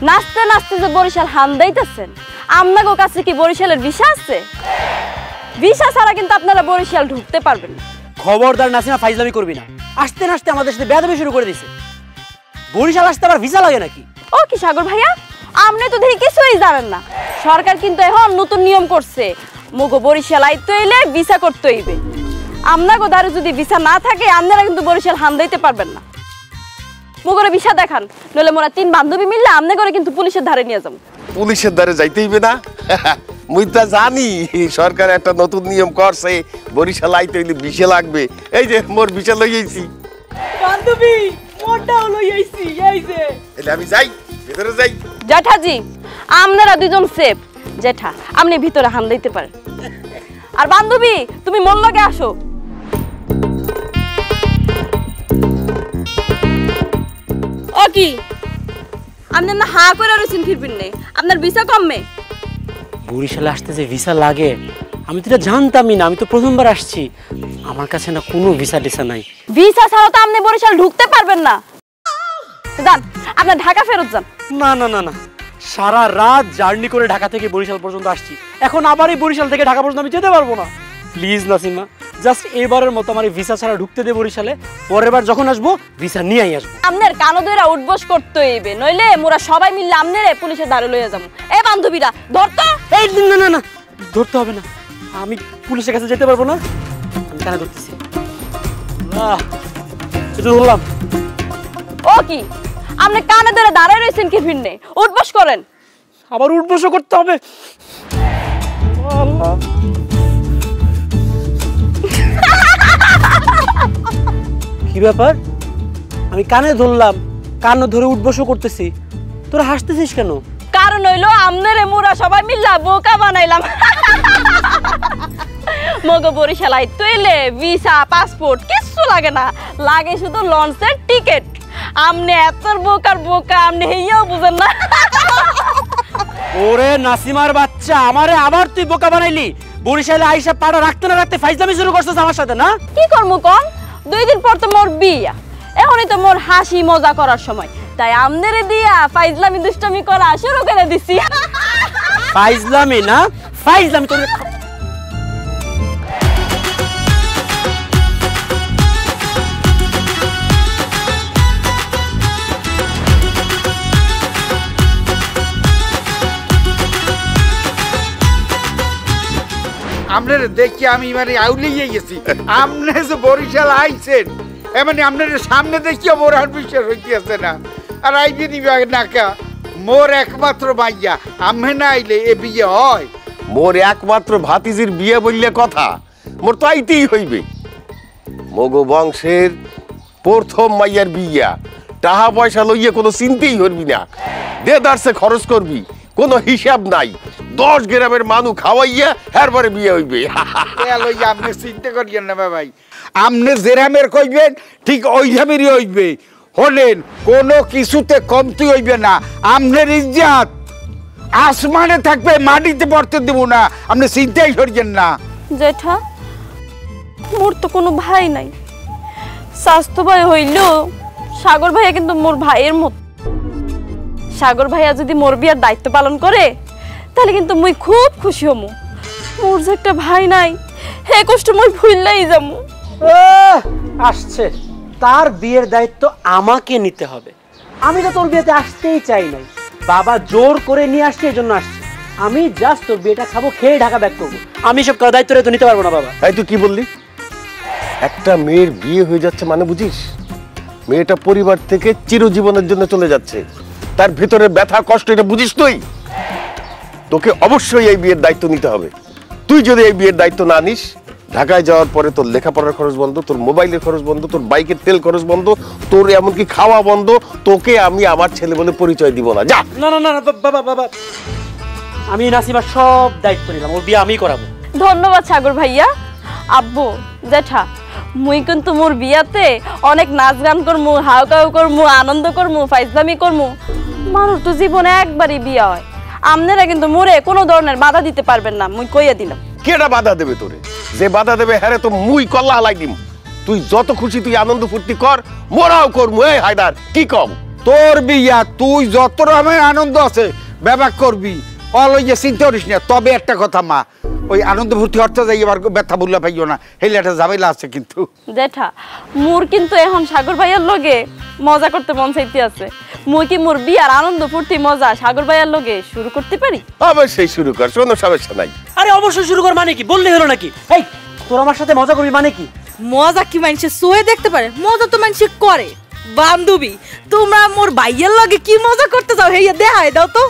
নাচতে নাচতে যে বরিশাল হান দিতেছেন, আপনাদের কাছে কি বরিশালের ভিসা আছে? ভিসা ছাড়া কিন্তু আপনারা বরিশাল ঢুকতে পারবেন না। খবরদার নাসিমা, ফাইজলামি করবি না। আসতে নাচতে আমাদের সাথে বেয়াদবি শুরু করে দিয়েছে। বরিশাল আসতে আবার ভিসা লাগে নাকি? ও কি সাগর ভাইয়া, আপনি তো দেখি কিছুই জানেন না। সরকার কিন্তু এখন নতুন নিয়ম করছে, মুগো বরিশাল আইতে হইলে ভিসা করতে হইবে। আপনাদের দ্বারা যদি ভিসা না থাকে, আপনারা কিন্তু বরিশাল হান দিতে পারবেন না। মুগরে ভিসা দেখান, নইলে মোরা 3 বান্ধবী মিললে আপনাদের কিন্তু পুলিশের ধারে নিয়ে যাবো। পুলিশের ধারে যাইতে হইবে না? মুই তা জানি সরকার একটা নতুন নিয়ম করছে, বরিশাল আইতে হইলে ভিসা লাগবে। এই যে মোর ভিসা লই আইছি। বান্ধবী মোরটাও লই আইছি। এই যে এলে আমি যাই, ভিতরে যাই। জেঠাজি, আপনারা দুজন সেফ। জেঠা, আপনি ভিতরে হান দিতে পারেন। আর বান্ধবী, তুমি মোর লগে আসো। ও কি আপনি না হা করে রয়েছেন ফিরবেন নেই? আপনার ভিসা কমবে? বরিশালে আসতে যে ভিসা লাগে আমি তো এটা জানতামই না। আমি তো প্রথমবার আসছি, আমার কাছে না কোনো ভিসা টিসা নাই। ভিসা ছাড়া তো আপনি বরিশাল ঢুকতে পারবেন না। যান, আপনি ঢাকা ফেরত যান। না না না না, সারা রাত জার্নি করে ঢাকা থেকে বরিশাল পর্যন্ত আসছি, এখন আবার এই বরিশাল থেকে ঢাকা পর্যন্ত আমি যেতে পারবো না। প্লিজ নাসিমা, জাস্ট এবারের মতো আমার ভিসা ছাড়া ঢুকতে দে বরিশালে। পরের বার যখন আসবো ভিসা নিয়েই আসবো। আপনার কানো ধরে উঠবস করতে হইবে, নইলে মোরা সবাই মিললে আপনারে পুলিশের দ্বারে লইয়া যাবো। এ বান্ধবীরা ধরতো। এই না না না, ধরতে হবে না, আমি পুলিশের কাছে যেতে পারবো না। আমি কানে ধরতেছি। ধরলাম। ও কি আপনি কানে ধরে দাঁড়ায় রয়েছেন কি ফিরনে? উঠবস করেন। আবার উঠবসও করতে হবে? কি ব্যাপার? আমি কানে ধরলাম, কানে ধরে উঠবসও করতেছি, তোরা হাসতেছিস কেন? কারণ হইলো আমনেরে মোরা সবাই মিল্লা বোকা বানাইলাম। মগো বরিশাল আইতে হইলে ভিসা পাসপোর্ট কিচ্ছু লাগে না, লাগে শুধু লঞ্চের টিকিট। আমনে এত বোকার বোকা, আমনে হেইয়াও বুঝেন না। ওরে নাসিমার বাচ্চা, আমারে আবার তুই বোকা বানাইলি। বরিশালে আইসা পাড়া রাখতে না রাখতে ফাইজলামি শুরু করছিস আমার সাথে না? কি করবো কোন? 2 দিন পর তো মোর বিয়া, এখনই তো মোর হাসি মজা করার সময়, তাই আমনেরে দিয়া ফাইজলামি দুষ্টামি করা শুরু করে দিছি। ফাইজলামি না? ফাইজলামি তোর। আপনার দেখি আমি মানে আউলিয়ে গেছি। আপনি যে বরিশাল আইছেন, এমনি আপনার সামনে দেখিও মোর আর বিশ্বাস হইতেছে না। আর আইবি নিবে নাকা মোর একমাত্র মাইয়া, আমি না আইলে এ বিয়ে হয়? মোর একমাত্র ভাতিজির বিয়ে বললে কথা, মোর তো আইতেই হইবে। মগো বংশের প্রথম মাইয়ার বিয়া, টাকা পয়সা লইয়া কোনো চিন্তাই করবি না। দেদারসে খরচ করবি, কোনো হিসাব নাই। 10 গ্রামের মানুষ খাওয়াইয়া এরপরে বিয়ে হইবে। আপনি চিন্তা করিয়েন না ভাই, আপনি যেরামের কইবেন ঠিক ওই রামেরই হইবে। হলেন কোনো কিছুতে কমতি হইবে না। আপনার ইজ্জত আসমানে থাকবে, মাটিতে পড়তে দেব না। আপনি চিন্তাই করিয়েন না। জেঠা, মোর তো কোনো ভাই নাই। স্বাস্থ্য ভাই হইল সাগর ভাইয়া কিন্তু মোর ভাইয়ের মতো। সাগর ভাইয়া যদি মোর বিয়ার দায়িত্ব পালন করে, তাহলে কিন্তু মুই খুব খুশি হমু। মোর যে একটা ভাই নাই, হে কষ্ট মুই ভুললাই যামু। আসছে, তার বিয়ের দায়িত্ব আমাকে নিতে হবে। আমি তো তোর বিয়েতে আসতেই চাই নাই, বাবা জোর করে নিয়ে আসছে, এই জন্য আসছে। আমি জাস্ট তোর বিয়েটা খাবো, খেয়ে ঢাকা ব্যাক করবো। আমি সব দায়িত্ব তো নিতে পারবো না বাবা। তাই তুই কি বললি? একটা মেয়ের বিয়ে হয়ে যাচ্ছে মানে বুঝিস? মেয়েটা পরিবার থেকে চিরজীবনের জন্য চলে যাচ্ছে, তার ভিতরে ব্যথা কষ্ট এটা বুঝিস তুই? তোকে অবশ্যই এই বিয়ের দায়িত্ব নিতে হবে। তুই যদি এই বিয়ের দায়িত্ব না নিস, ঢাকায় যাওয়ার পরে তোর লেখাপড়ার খরচ বন্ধ, তোর মোবাইলের খরচ বন্ধ, তোর বাইকের তেল খরচ বন্ধ, তোর এমনকি খাওয়া বন্ধ। তোকে আমি আমার ছেলে বলে পরিচয় দিব না। যা। না না না বাবা বাবা, আমি নাসিমার সব দায়িত্ব নিলাম, ওর বিয়ে আমিই করাবো। ধন্যবাদ সাগর ভাইয়া। আব্বু, জেঠা, মুই কিন্তু মোর বিয়াতে অনেক নাচ গান করমু, হাউকাউ করমু, আনন্দ করমু, ফাইজলামি করমু। মানুষ তো জীবনে একবারই বিয়া হয়। আপনারা কিন্তু মোরে কোনো ধরনের বাধা দিতে পারবেন না, মুই কইয়া দিলাম। কেডা বাধা দেবে তোরে? যে বাধা দেবে হ্যারে তো মুই কল্লা হালাই দিম। তুই যত খুশি তুই আনন্দ ফুর্তি কর, মোরাও করমু। এই হায়দার কি কম? তোর বিয়া তুই যত রকমের আনন্দ আছে ব্যবহার করবি, অলইয়ে চিন্তা করিস না। তবে একটা কথা মা, ওই আনন্দ ভর্তি অর্থ যাই এবার ব্যথা বললে পাইও না, হেলে একটা ঝামেলা আছে কিন্তু। জেঠা মোর কিন্তু এখন সাগর ভাইয়ার লগে মজা করতে মন চাইতে আছে। মুই কি মোর বিয়ার আনন্দ ফুর্তি মজা সাগর ভাইয়ার লগে শুরু করতে পারি? অবশ্যই শুরু কর, কোনো সমস্যা নাই। আরে অবশ্যই শুরু কর মানে কি, বললেই হলো নাকি? এই তোর আমার সাথে মজা করবি মানে কি? মজা কি মানুষে সোয়ে দেখতে পারে, মজা তো মানুষে করে। বান্ধবী তোমরা মোর ভাইয়ের লগে কি মজা করতে চাও হেইয়া দেখাই দাও তো।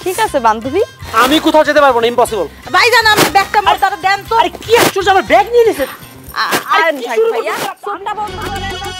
ঠিক আছে বান্ধবী। আমি কোথাও যেতে পারবো না, ইম্পসিবল। ভাইজান আমার ব্যাগটা মোর দ্বারা দেন তো। আরে কি আশ্চর্য, আমার ব্যাগ নিয়ে নিছে। আর ভাই ভাইয়া ফোনটা বন্ধ করে দাও।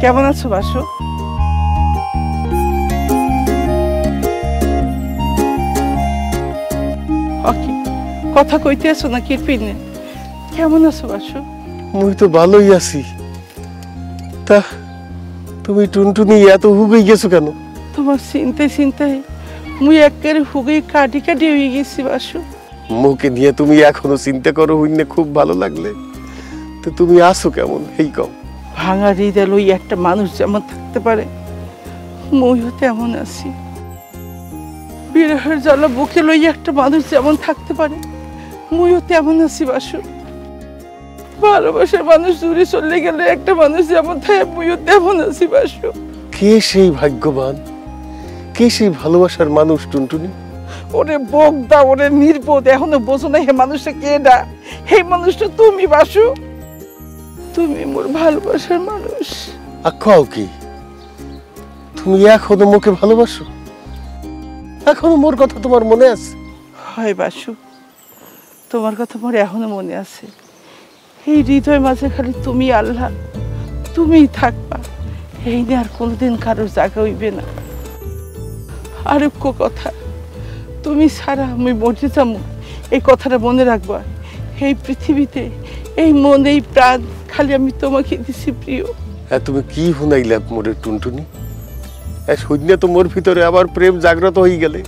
কেমন আছো বাসু? কথা কইতে আছো না কিরপিনে? কেমন আছো বাসু? মুই তো ভালোই আছি, তা তুমি টুনটুনি এত হুগে গেছো কেন? তোমার চিন্তায় চিন্তায় মুই একেবারে হুগে কাটি কাটি হয়ে গেছি বাসু। মুখে নিয়ে তুমি এখনো চিন্তা করো হইনে খুব ভালো লাগলে। তো তুমি আসো কেমন এই কম? ভাঙা হৃদয় লই একটা মানুষ যেমন থাকতে পারে মইও তেমন আছি। বিরহের জ্বালা বুকে লই একটা মানুষ যেমন থাকতে পারে মইও তেমন আছি বাসু। ভালোবাসার মানুষ দূরে চলে গেলে একটা মানুষ যেমন থাকে মইও তেমন আছি বাসু। কে সেই ভাগ্যবান, কে সেই ভালোবাসার মানুষ টুনটুনি? ওরে বোগদা, ওরে নির্বোধ, এখনো বোঝো না হে মানুষটা কেডা? হে মানুষটা তুমি বাসু, তুমি মোর ভালোবাসার মানুষ। আখাও কি তুমি এখনো মুখে ভালোবাসো? এখনো মোর কথা তোমার মনে আছে? হয় বাসু, তোমার কথা মোর এখনো মনে আছে। এই হৃদয় মাঝে খালি তুমি আল্লাহ, তুমিই থাকবা, এই নিয়ে আর কোনোদিন কারোর জায়গা হইবে না। আরেকটা কথা, তুমি ছাড়া আমি মরে যাবো এই কথাটা মনে রাখবা। এই পৃথিবীতে এই মন এই প্রাণ খালি আমি তোমাকে দিছি প্রিয়। তুমি কি শুনাইলে মোরে টুনটুনি? সৈন্য তো মোর ভিতরে আবার প্রেম জাগ্রত হয়ে গেলে।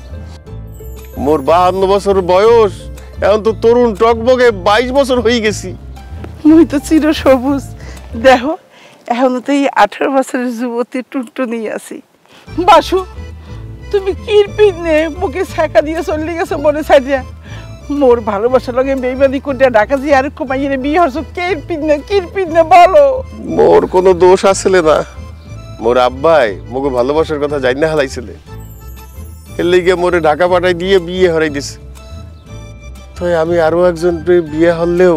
মোর 52 বছর বয়স, এখন তো তরুণ টকবগে 22 বছর হয়ে গেছি। মুই তো চির সবুজ, দেখো এখনো তো এই 18 বছরের যুবতী টুনটুনি আছি। বাসু তুমি কিরপিন নে মুখে ছাকা দিয়ে চলে গেছো মনে ছাড়িয়া। মোর ভালোবাসার লগে বেইমানি করে ঢাকা দিয়ে আর কমাইয়ে বিয়ে হচ্ছ, কিরপিন নে বলো। মোর কোনো দোষ আসলে না, মোর আব্বাই মোকে ভালোবাসার কথা জানি না হালাইছিলে, এর লেগে মোরে ঢাকা পাঠাই দিয়ে বিয়ে হরাই দিছে। তো আমি আরো একজন বিয়ে হলেও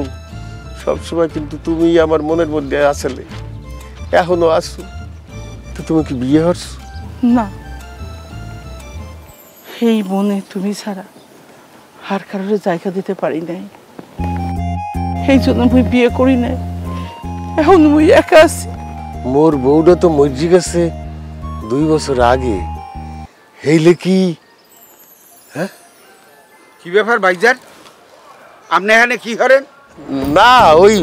সবসময় কিন্তু তুমি আমার মনের মধ্যে আসলে, এখনো আসো। তো তুমি কি বিয়ে হচ্ছ? না, এই মনে তুমি ছাড়া আর কারোর জায়গা দিতে পারি নাই, এই জন্য মুই বিয়ে করি নাই। এখন মুই একা আছি। মোর বউটা তো মর্জি গেছে 2 বছর আগে, হেইলে কি? হ্যাঁ কি ব্যাপার ভাইজান, আপনি এখানে কি করেন? না, ওই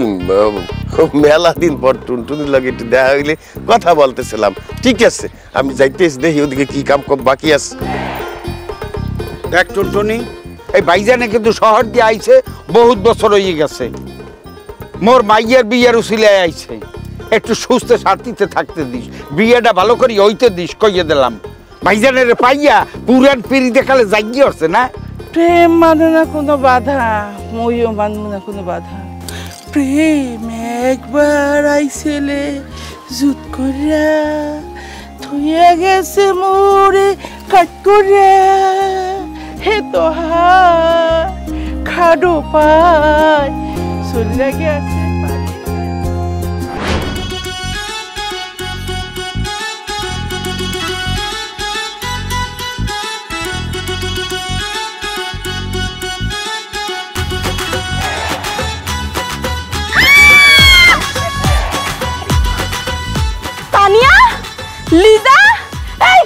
মেলা দিন পর টুনটুনির লাগে একটু দেখা হইলে কথা বলতেছিলাম। ঠিক আছে, আমি যাইতেছি, দেখি ওদিকে কি কাম বাকি আছে। দেখ টুনটুনি, এই ভাইজানে কিন্তু শহর দিয়ে আইছে, বহুত বছর হয়ে গেছে। মোর মাইয়ের বিয়ের উসিলায় আইছে, একটু সুস্থ শান্তিতে থাকতে দিস, বিয়েটা ভালো করি হইতে দিস, কইয়ে দিলাম। ভাইজানের পাইয়া পুরান পিড়ি দেখালে জাগিয়ে হচ্ছে না। প্রেম মানে না কোনো বাধা, মইও মানব না কোনো বাধা। প্রেম একবার আইছেলে জুত করিয়া থইয়া গেছে মোরে কাট করিয়া। হে তো খাডো পায় চলে গেছে। লিজা এই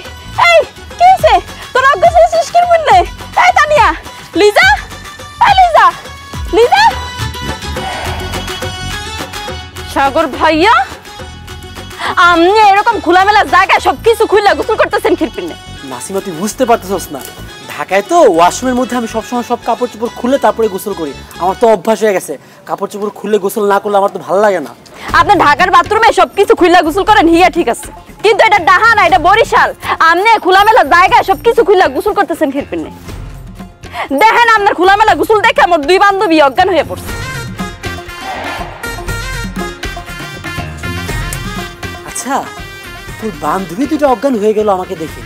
এই কি হইছে তোর অজ্ঞান হয়েছিস কি বললে এই তানিয়া লিজা এই লিজা লিজা সাগর ভাইয়া আপনি এরকম খোলামেলা জায়গায় সবকিছু খুলে গোসল করতেছেন খিরপিনে নাসিমা তুই বুঝতে পারতেছস না ঢাকায় তো ওয়াশরুমের মধ্যে আমি সবসময় সব কাপড় চোপড় খুলে তারপরে গোসল করি আমার তো অভ্যাস হয়ে গেছে কাপড় চোপড় খুলে গোসল না করলে আমার তো ভালো লাগে না আপনি ঢাকার বাথরুমে সবকিছু খুলে গোসল করেন হিয়া ঠিক আছে কিন্তু এটা ডাহা না এটা বরিশাল আপনি খোলামেলা জায়গায় সবকিছু খুলে গোসল করতেছেন খিরপিনে দেখেন আপনার খোলামেলা গোসল দেখে আমার দুই বান্ধবী অজ্ঞান হয়ে পড়ছে আচ্ছা তোর বান্ধবী দুটো অজ্ঞান হয়ে গেল আমাকে দেখে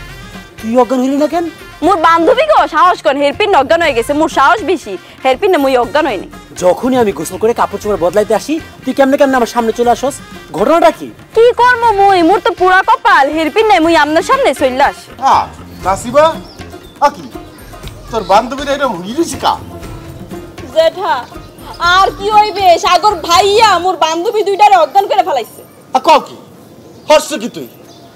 তুই অজ্ঞান হইলি না কেন মোর বান্ধবী গো সাহস কর হেরপিন অজ্ঞান হয়ে গেছে মোর সাহস বেশি হেরপিনে মুই অজ্ঞান হইনি যখনই আমি গোসল করে কাপড় চোপড় বদলাইতে আসি তুই কেমনে কেমনে আমার সামনে চলে আসস ঘটনাটা কি কি করবো মুই মোর তো পুরা কপাল হেরপিনে মুই আপনার সামনে চলে আসি নাসিবা কি তোর বান্ধবীরা এরকম হইলিছি কা জেঠা আর কি হইবে সাগর ভাইয়া মোর বান্ধবী দুইটারে অজ্ঞান করে ফেলাইছে কও কি হর্ষ কি তুই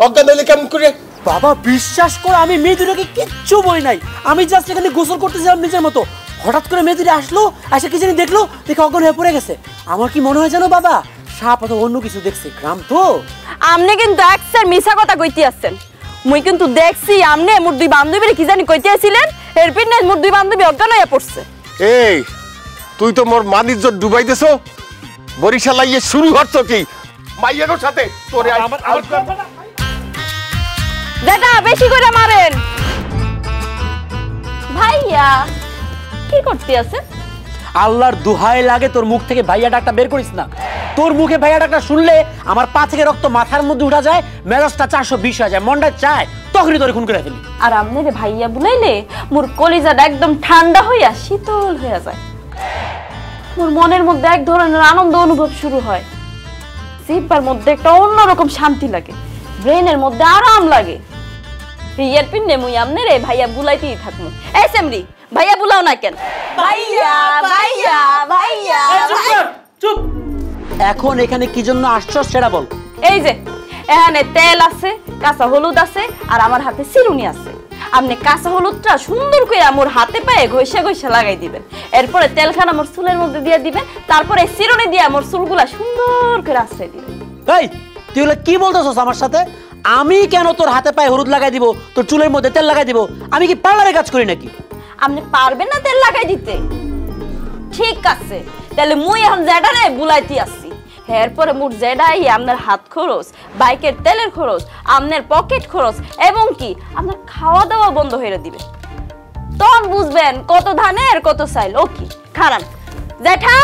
অজ্ঞান হইলে কেমন করে বাবা বিশ্বাস কর আমি মেয়ে দুটোকে কিচ্ছু বলি নাই আমি জাস্ট এখানে গোসল করতেছিলাম নিজের মতো হঠাৎ করে মেয়ে দুটো আসলো এসে কি জানি দেখলো দেখে অজ্ঞান হয়ে পড়ে গেছে আমার কি মনে হয় জানো বাবা সাপ অথবা অন্য কিছু দেখছে গ্রাম তো আমনে কিন্তু একসের মিছা কথা কইতে আসছেন মুই কিন্তু দেখছি আমনে মোর দুই বান্ধবীরে কি জানি কইতে আছিলেন হেরপিনে মোর দুই বান্ধবী অজ্ঞান হয়ে পড়ছে এই তুই তো মোর মানিজ্য ডুবাইতেছ বরিশাল আইয়ে শুরু হচ্ছ কি মাইয়ানোর সাথে তোরে দাদা বেশি করে মারেন ভাইয়া কি করতে আছে আল্লাহর দোহাই লাগে তোর মুখ থেকে ভাইয়া ডাকটা বের করিস না তোর মুখে ভাইয়া ডাকটা শুনলে আমার পা থেকে রক্ত মাথার মধ্যে উঠা যায় মেজাজটা 420 হয়ে যায় মনটা চায় তখনই তোরে খুন করে ফেলি আর আমনে রে ভাইয়া বুলাইলে মোর কলিজাটা একদম ঠান্ডা হইয়া শীতল হয়ে যায় মোর মনের মধ্যে এক ধরনের আনন্দ অনুভব শুরু হয় জিহ্বার মধ্যে একটা অন্যরকম শান্তি লাগে ব্রেনের মধ্যে আরাম লাগে হিয়ার পিন্নে মুই আমনে রে ভাইয়া বুলাইতেই থাকমু এই সেমরি ভাইয়া বুলাও না কেন ভাইয়া ভাইয়া ভাইয়া চুপ এখন এখানে কি জন্য আসছস সেটা বল এই যে এখানে তেল আছে কাঁচা হলুদ আছে আর আমার হাতে চিরুনি আছে আপনি কাঁচা হলুদটা সুন্দর করে আমার হাতে পায়ে ঘষে ঘষে লাগাই দিবেন এরপরে তেলখানা আমার চুলের মধ্যে দিয়ে দিবেন তারপরে চিরুনি দিয়ে আমার চুলগুলা সুন্দর করে আশ্রয় দিবেন এই তুই হলে কি বলতেছস আমার সাথে আমি কেন তোর হাতে পায়ে হলুদ লাগাই দিব তোর চুলের মধ্যে তেল লাগাই দিব আমি কি পার্লারে কাজ করি নাকি আপনি পারবেন না তেল লাগাই দিতে ঠিক আছে তাহলে মুই এখন জেডারে বুলাইতে আসছি এরপরে মোর জেডাই আপনার হাত খরচ বাইকের তেলের খরচ আপনার পকেট খরচ এবং কি আপনার খাওয়া দাওয়া বন্ধ হয়ে দিবে তখন বুঝবেন কত ধানের কত চাইল ও কি খারান জেঠা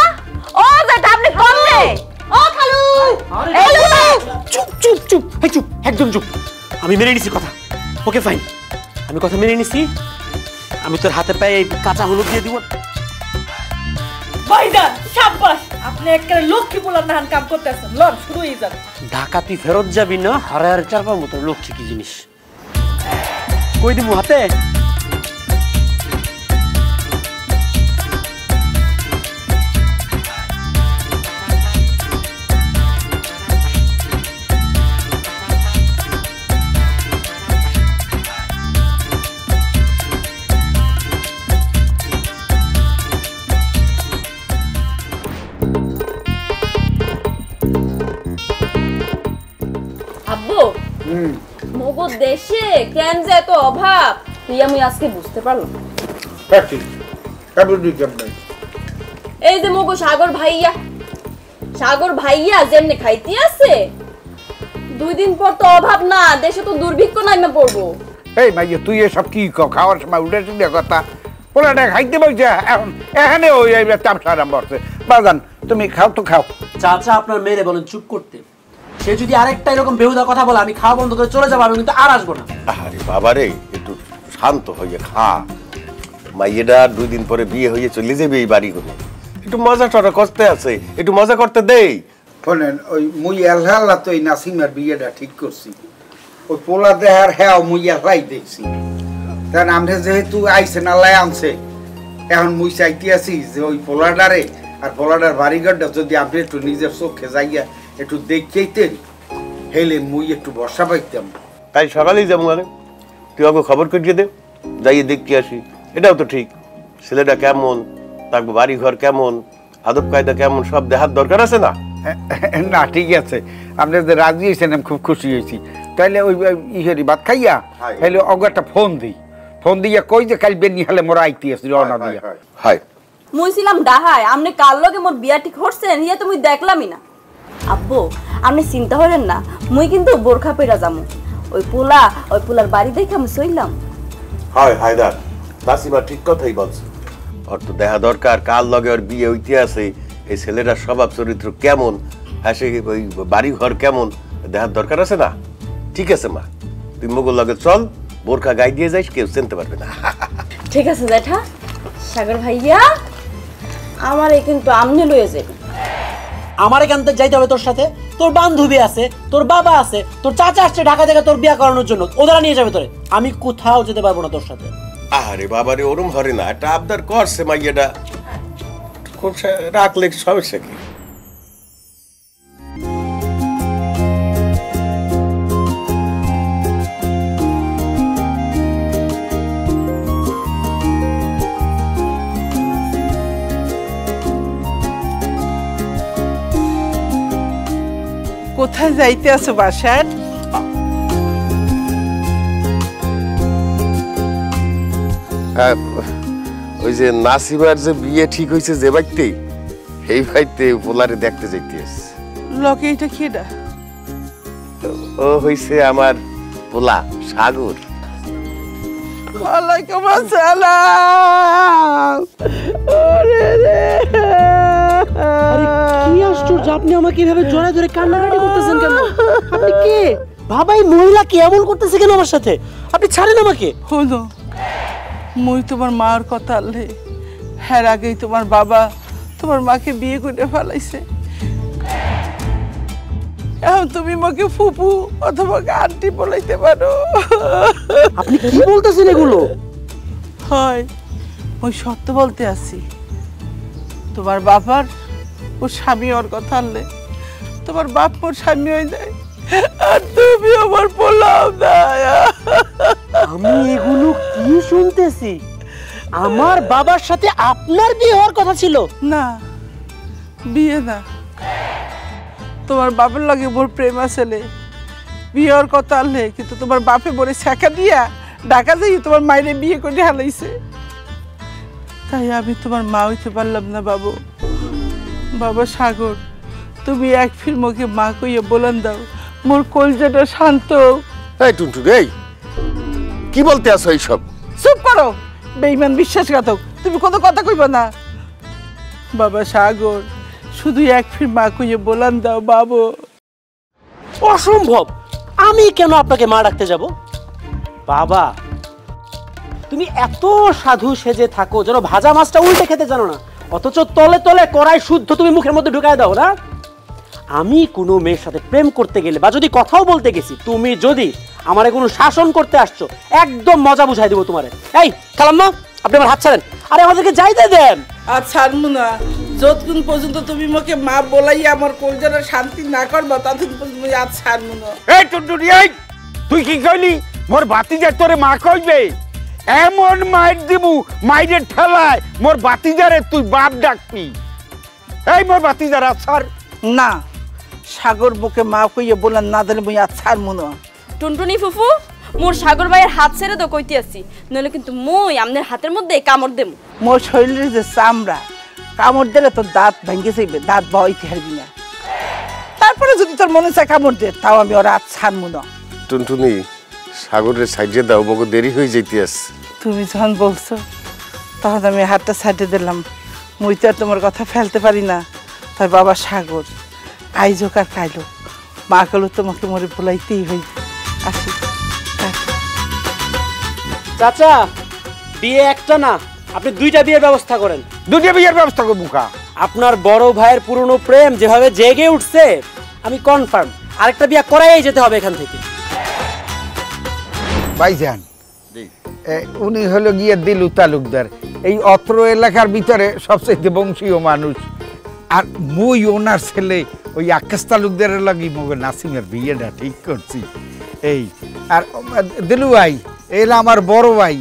ও জেঠা আপনি কম রে ও খালু চুপ চুপ চুপ এই চুপ একদম চুপ আমি মেনে নিছি কথা ওকে ফাইন আমি কথা মেনে নিছি আমি তোর হাতে পায়ে এই কাঁচা হলুদ দিয়ে দিব ভাইজান শাবাশ আপনি একটা লক্ষ্মী পোলার নাহান কাম করতেছেন লন শুরু হয়ে যান ঢাকাতি ফেরত যাবি না হারার চারপার মতো লক্ষ্মী কি জিনিস কই দিব হাতে আব্বু মগো দেশে কেন যে এত অভাব তুই আমি আজকে বুঝতে পারলাম এই যে মগো সাগর ভাইয়া যেমনে খাইতে আছে 2 দিন পর তো অভাব না দেশে তো দুর্ভিক্ষ নাইমে পড়বো এই মাইয়া তুই এসব কি খাওয়ার সময় উঠে চলে কথা পোলাটা খাইতে বলছে এখন এখানে ওই তামসা আরাম বসছে বাজান তুমি খাও তো খাও চাচা আপনার মেরে বলেন চুপ করতে সে যদি আরেকটা এরকম বেহুদা কথা বলে আমি খাওয়া বন্ধ করে চলে যাবো আমি কিন্তু আর আসবো না আরে বাবা রে একটু শান্ত হয়ে খা মাইয়েটা 2 দিন পরে বিয়ে হয়ে চলে যাবে এই বাড়ি করে একটু মজা টরা করতে আছে একটু মজা করতে দেই শোনেন ওই মুই আল্লাহ তো এই নাসিমার বিয়েটা ঠিক করছি ওই পোলা দেহার হ্যাঁ মুই আল্লাহ দেখছি কারণ আমরা যেহেতু আইসেন আল্লাহ আনছে এখন মুই চাইতে আছি যে ওই পোলাডারে আর পোলাডার বাড়িঘরটা যদি আপনি একটু নিজের চোখে যাইয়া একটু দেখতেন হেলে মুই একটু বর্ষা পাইতাম তাই সকালেই যাবো মানে তুই আমাকে খবর করিয়ে দে, যাইয়ে দেখতে আসি। এটাও তো ঠিক, ছেলেটা কেমন, তারপর বাড়ি ঘর কেমন, আদব কায়দা কেমন, সব দেখার দরকার আছে না? না ঠিক আছে, আপনি যে রাজি হয়েছেন আমি খুব খুশি হয়েছি। তাইলে ওই ইহেরি ভাত খাইয়া তাহলে অগো একটা ফোন দিই, ফোন দিয়া কই যে কাল বেনি হলে মোরা আইতে আসি রওনা দিয়া। হাই মুই ছিলাম ডাহায়, আপনি কার লগে মোর বিয়া ঠিক হচ্ছেন ইয়ে তো মুই দেখলামই না। আব্বু আপনি চিন্তা করেন না, মুই কিন্তু বোরখা পেরা যামু। ওই পোলার বাড়ি দেখে আমি সইলাম। হয় হায়দার, নাসিমা ঠিক কথাই বলছে। ওর তো দেখা দরকার কার লগে ওর বিয়ে হইতে আছে, এই ছেলেটার স্বভাব চরিত্র কেমন, হ্যাঁ সে ওই বাড়ি ঘর কেমন দেখার দরকার আছে না? ঠিক আছে মা, তুই মুগল লগে চল, বোরখা গাই দিয়ে যাইস, কেউ চিনতে পারবে না। ঠিক আছে জ্যাঠা। সাগর ভাইয়া আমারে কিন্তু আমনে লয়ে যাবে। আমার এখান থেকে যাইতে হবে তোর সাথে? তোর বান্ধবী আছে, তোর বাবা আছে, তোর চাচা আসছে ঢাকা থেকে তোর বিয়া করানোর জন্য, ওরা নিয়ে যাবে তোরে। আমি কোথাও যেতে পারবো না তোর সাথে। আরে বাবারে, ওরম হরে না, একটা আবদার করছে মাইয়াটা, রাখলে সমস্যা কি? কোথায় যাইতে আছো বাসায়? ওই যে নাসিমার যে বিয়ে ঠিক হয়েছে যে বাড়িতে, এই বাড়িতে পোলারে দেখতে যাইতে এসেছে। লকে এটা কেডা? ও হইছে আমার পোলা সাগর। ওয়ালাইকুম আসসালাম। ওরে রে, আরে কি আশ্চর্য, আপনি আমাকে এভাবে জড়ায় ধরে কান্নাকাটি করতেছেন কেন? আপনি কে? বাবা এই মহিলা কি এমন করতেছে কেন আমার সাথে? আপনি ছাড়েন আমাকে। হলো মুই তোমার মার কথা আনলে, হ্যাঁ আগেই তোমার বাবা তোমার মাকে বিয়ে করে ফেলাইছে। এখন তুমি মাকে ফুপু অথবা আন্টি বলাইতে পারো। আপনি কি বলতেছেন এগুলো? হয় ওই সত্য বলতে আসি। তোমার বাবার ওর স্বামী ওর কথা আনলে তোমার বাপ ওর স্বামী হয়ে যায়, আর তুমি আমার পোলাও না। আমি এগুলো কি শুনতেছি? আমার বাবার সাথে আপনার বিয়ে হওয়ার কথা ছিল? না বিয়ে না, তোমার বাপের লগে মোর প্রেম আসলে বিয়ের কথা আনলে, কিন্তু তোমার বাপে বলে শেখা দিয়া ঢাকা যাই তোমার মায়েরে বিয়ে করে হালাইছে। তাই আমি তোমার মা হইতে পারলাম না বাবু। বাবা সাগর, তুমি এক ফির মুখে মা কইয়া বলান দাও, মোর কলজাটা শান্ত। এই টুনটুন, এই কি বলতে আসো এইসব? চুপ করো বেঈমান বিশ্বাসঘাতক, তুমি কোনো কথা কইবা না। বাবা সাগর, শুধু এক ফির মা কইয়া বলান দাও বাবু। অসম্ভব, আমি কেন আপনাকে মা ডাকতে যাব? বাবা তুমি এত সাধু সেজে থাকো যেন ভাজা মাছটা উল্টে খেতে জানো না, অথচ তলে তলে কড়াই শুদ্ধ তুমি মুখের মধ্যে ঢুকায় দাও না। আমি কোনো মেয়ের সাথে প্রেম করতে গেলে বা যদি কথাও বলতে গেছি, তুমি যদি আমারে কোনো শাসন করতে আসছো, একদম মজা বুঝাই দিব তোমারে। এই খালাম্মা, আপনি আমার হাত ছাড়েন। আরে আমাদেরকে যাইতে দেন। আর ছাড়বো না, যতক্ষণ পর্যন্ত তুমি আমাকে মা বলাইয়া আমার কলজাটা শান্তি না করবা, ততক্ষণ পর্যন্ত আমি আর ছাড়বো না। এই টুনটুনি, এই তুই কি কইলি মোর ভাতিজার তোরে মা কইবে? এমন মাইর দিবু, মাইরের ঠেলায় মোর ভাতিজারে তুই বাপ ডাকবি? এই মোর ভাতিজার আছার না, সাগর বুকে মা কইয়া বলেন না দিলে মুই আর ছাড়বো না। টুনটুনি ফুফু, মোর সাগর ভাইয়ের হাত ছেড়ে তো কইতে আসি, নইলে কিন্তু মই আমনের হাতের মধ্যে কামড় দেবো। মোর শরীরের যে চামড়া, কামড় দিলে তোর দাঁত ভেঙে যাইবে, দাঁত বইতে হারবি না। তারপরে যদি তোর মনে চায় কামড় দে, তাও আমি ওরা আর ছাড়বো না। টুনটুনি, সাগরের সাইডে দাও, বকো দেরি হয়ে যাইতে আসছে। তুমি যখন বলছো তখন আমি হাতটা ছাড়িয়ে দিলাম। মুই তো আর তোমার কথা ফেলতে পারি না। তাই বাবা সাগর, আইজোক আর কাইলো মা কালো তোমাকে মরে বলাইতেই হইবে। আসি চাচা, বিয়ে একটা না, আপনি দুইটা বিয়ের ব্যবস্থা করেন। দুটো বিয়ের ব্যবস্থা করবো কা? আপনার বড় ভাইয়ের পুরনো প্রেম যেভাবে জেগে উঠছে, আমি কনফার্ম আরেকটা বিয়ে করাই যেতে হবে এখান থেকে। ভাইজান, উনি হলো গিয়ে দিলু তালুকদার, এই অত্র এলাকার ভিতরে সবচেয়ে বংশীয় মানুষ। আর মুই ওনার ছেলে ওই আকাশ তালুকদারের লাগি মগে নাসিমের বিয়েটা ঠিক করছি। এই আর দিলু ভাই এলা আমার বড় ভাই,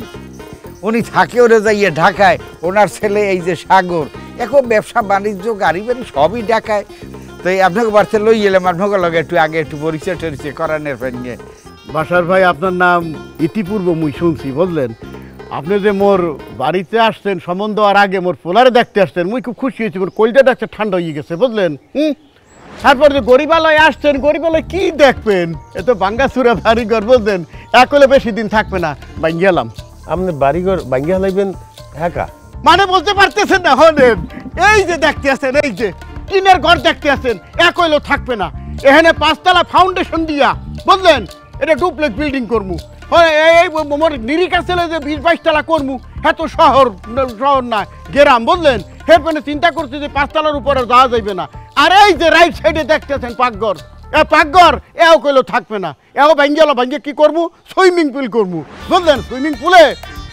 উনি থাকে ওরে যাইয়ে ঢাকায়। ওনার ছেলে এই যে সাগর, এখন ব্যবসা বাণিজ্য গাড়ি বাড়ি সবই ঢাকায়। তো এই আপনাকে বাড়িতে লই এলাম, আপনাকে লগে একটু আগে একটু পরিচয় টরিচয় করানোর ফেনিয়ে। বাসার ভাই আপনার নাম ইতিপূর্ব মুই শুনছি, বুঝলেন? আপনি যে মোর বাড়িতে আসছেন সম্বন্ধ আর আগে মোর পোলারে দেখতে আসছেন, মুই খুব খুশি হয়েছি। মোর কলটা দেখতে ঠান্ডা হয়ে গেছে, বুঝলেন? তারপর যে গরিবালয় আসছেন, গরিবালয় কি দেখবেন? এ তো বাঙ্গাসুরা বাড়িঘর, বুঝলেন? একলে বেশি দিন থাকবে না, বাইন গেলাম। আপনি বাড়িঘর ভাঙ্গিয়া লাইবেন একা? মানে বলতে পারতেছেন না? হলেন এই যে দেখতে আসেন, এই যে টিনের ঘর দেখতে আসেন, এক হইলেও থাকবে না। এখানে 5 তলা ফাউন্ডেশন দিয়া, বুঝলেন? এটা ডুপ্লেক্স বিল্ডিং করবো। এই মোর নিরিকা ছেলে যে 20-22 তলা করবো, হ্যাঁ তো শহর না গ্রাম, বুঝলেন? হেরপেনে চিন্তা করছে যে 5 তলার উপরে যাওয়া যাইবে না। আর এই যে রাইট সাইডে দেখতেছেন পাকঘর, পাকঘর এও কইলেও থাকবে না। এও ভাঙ্গিয়াল, ভাঙ্গে কি করবো? সুইমিং পুল করবো, বুঝলেন? সুইমিং পুলে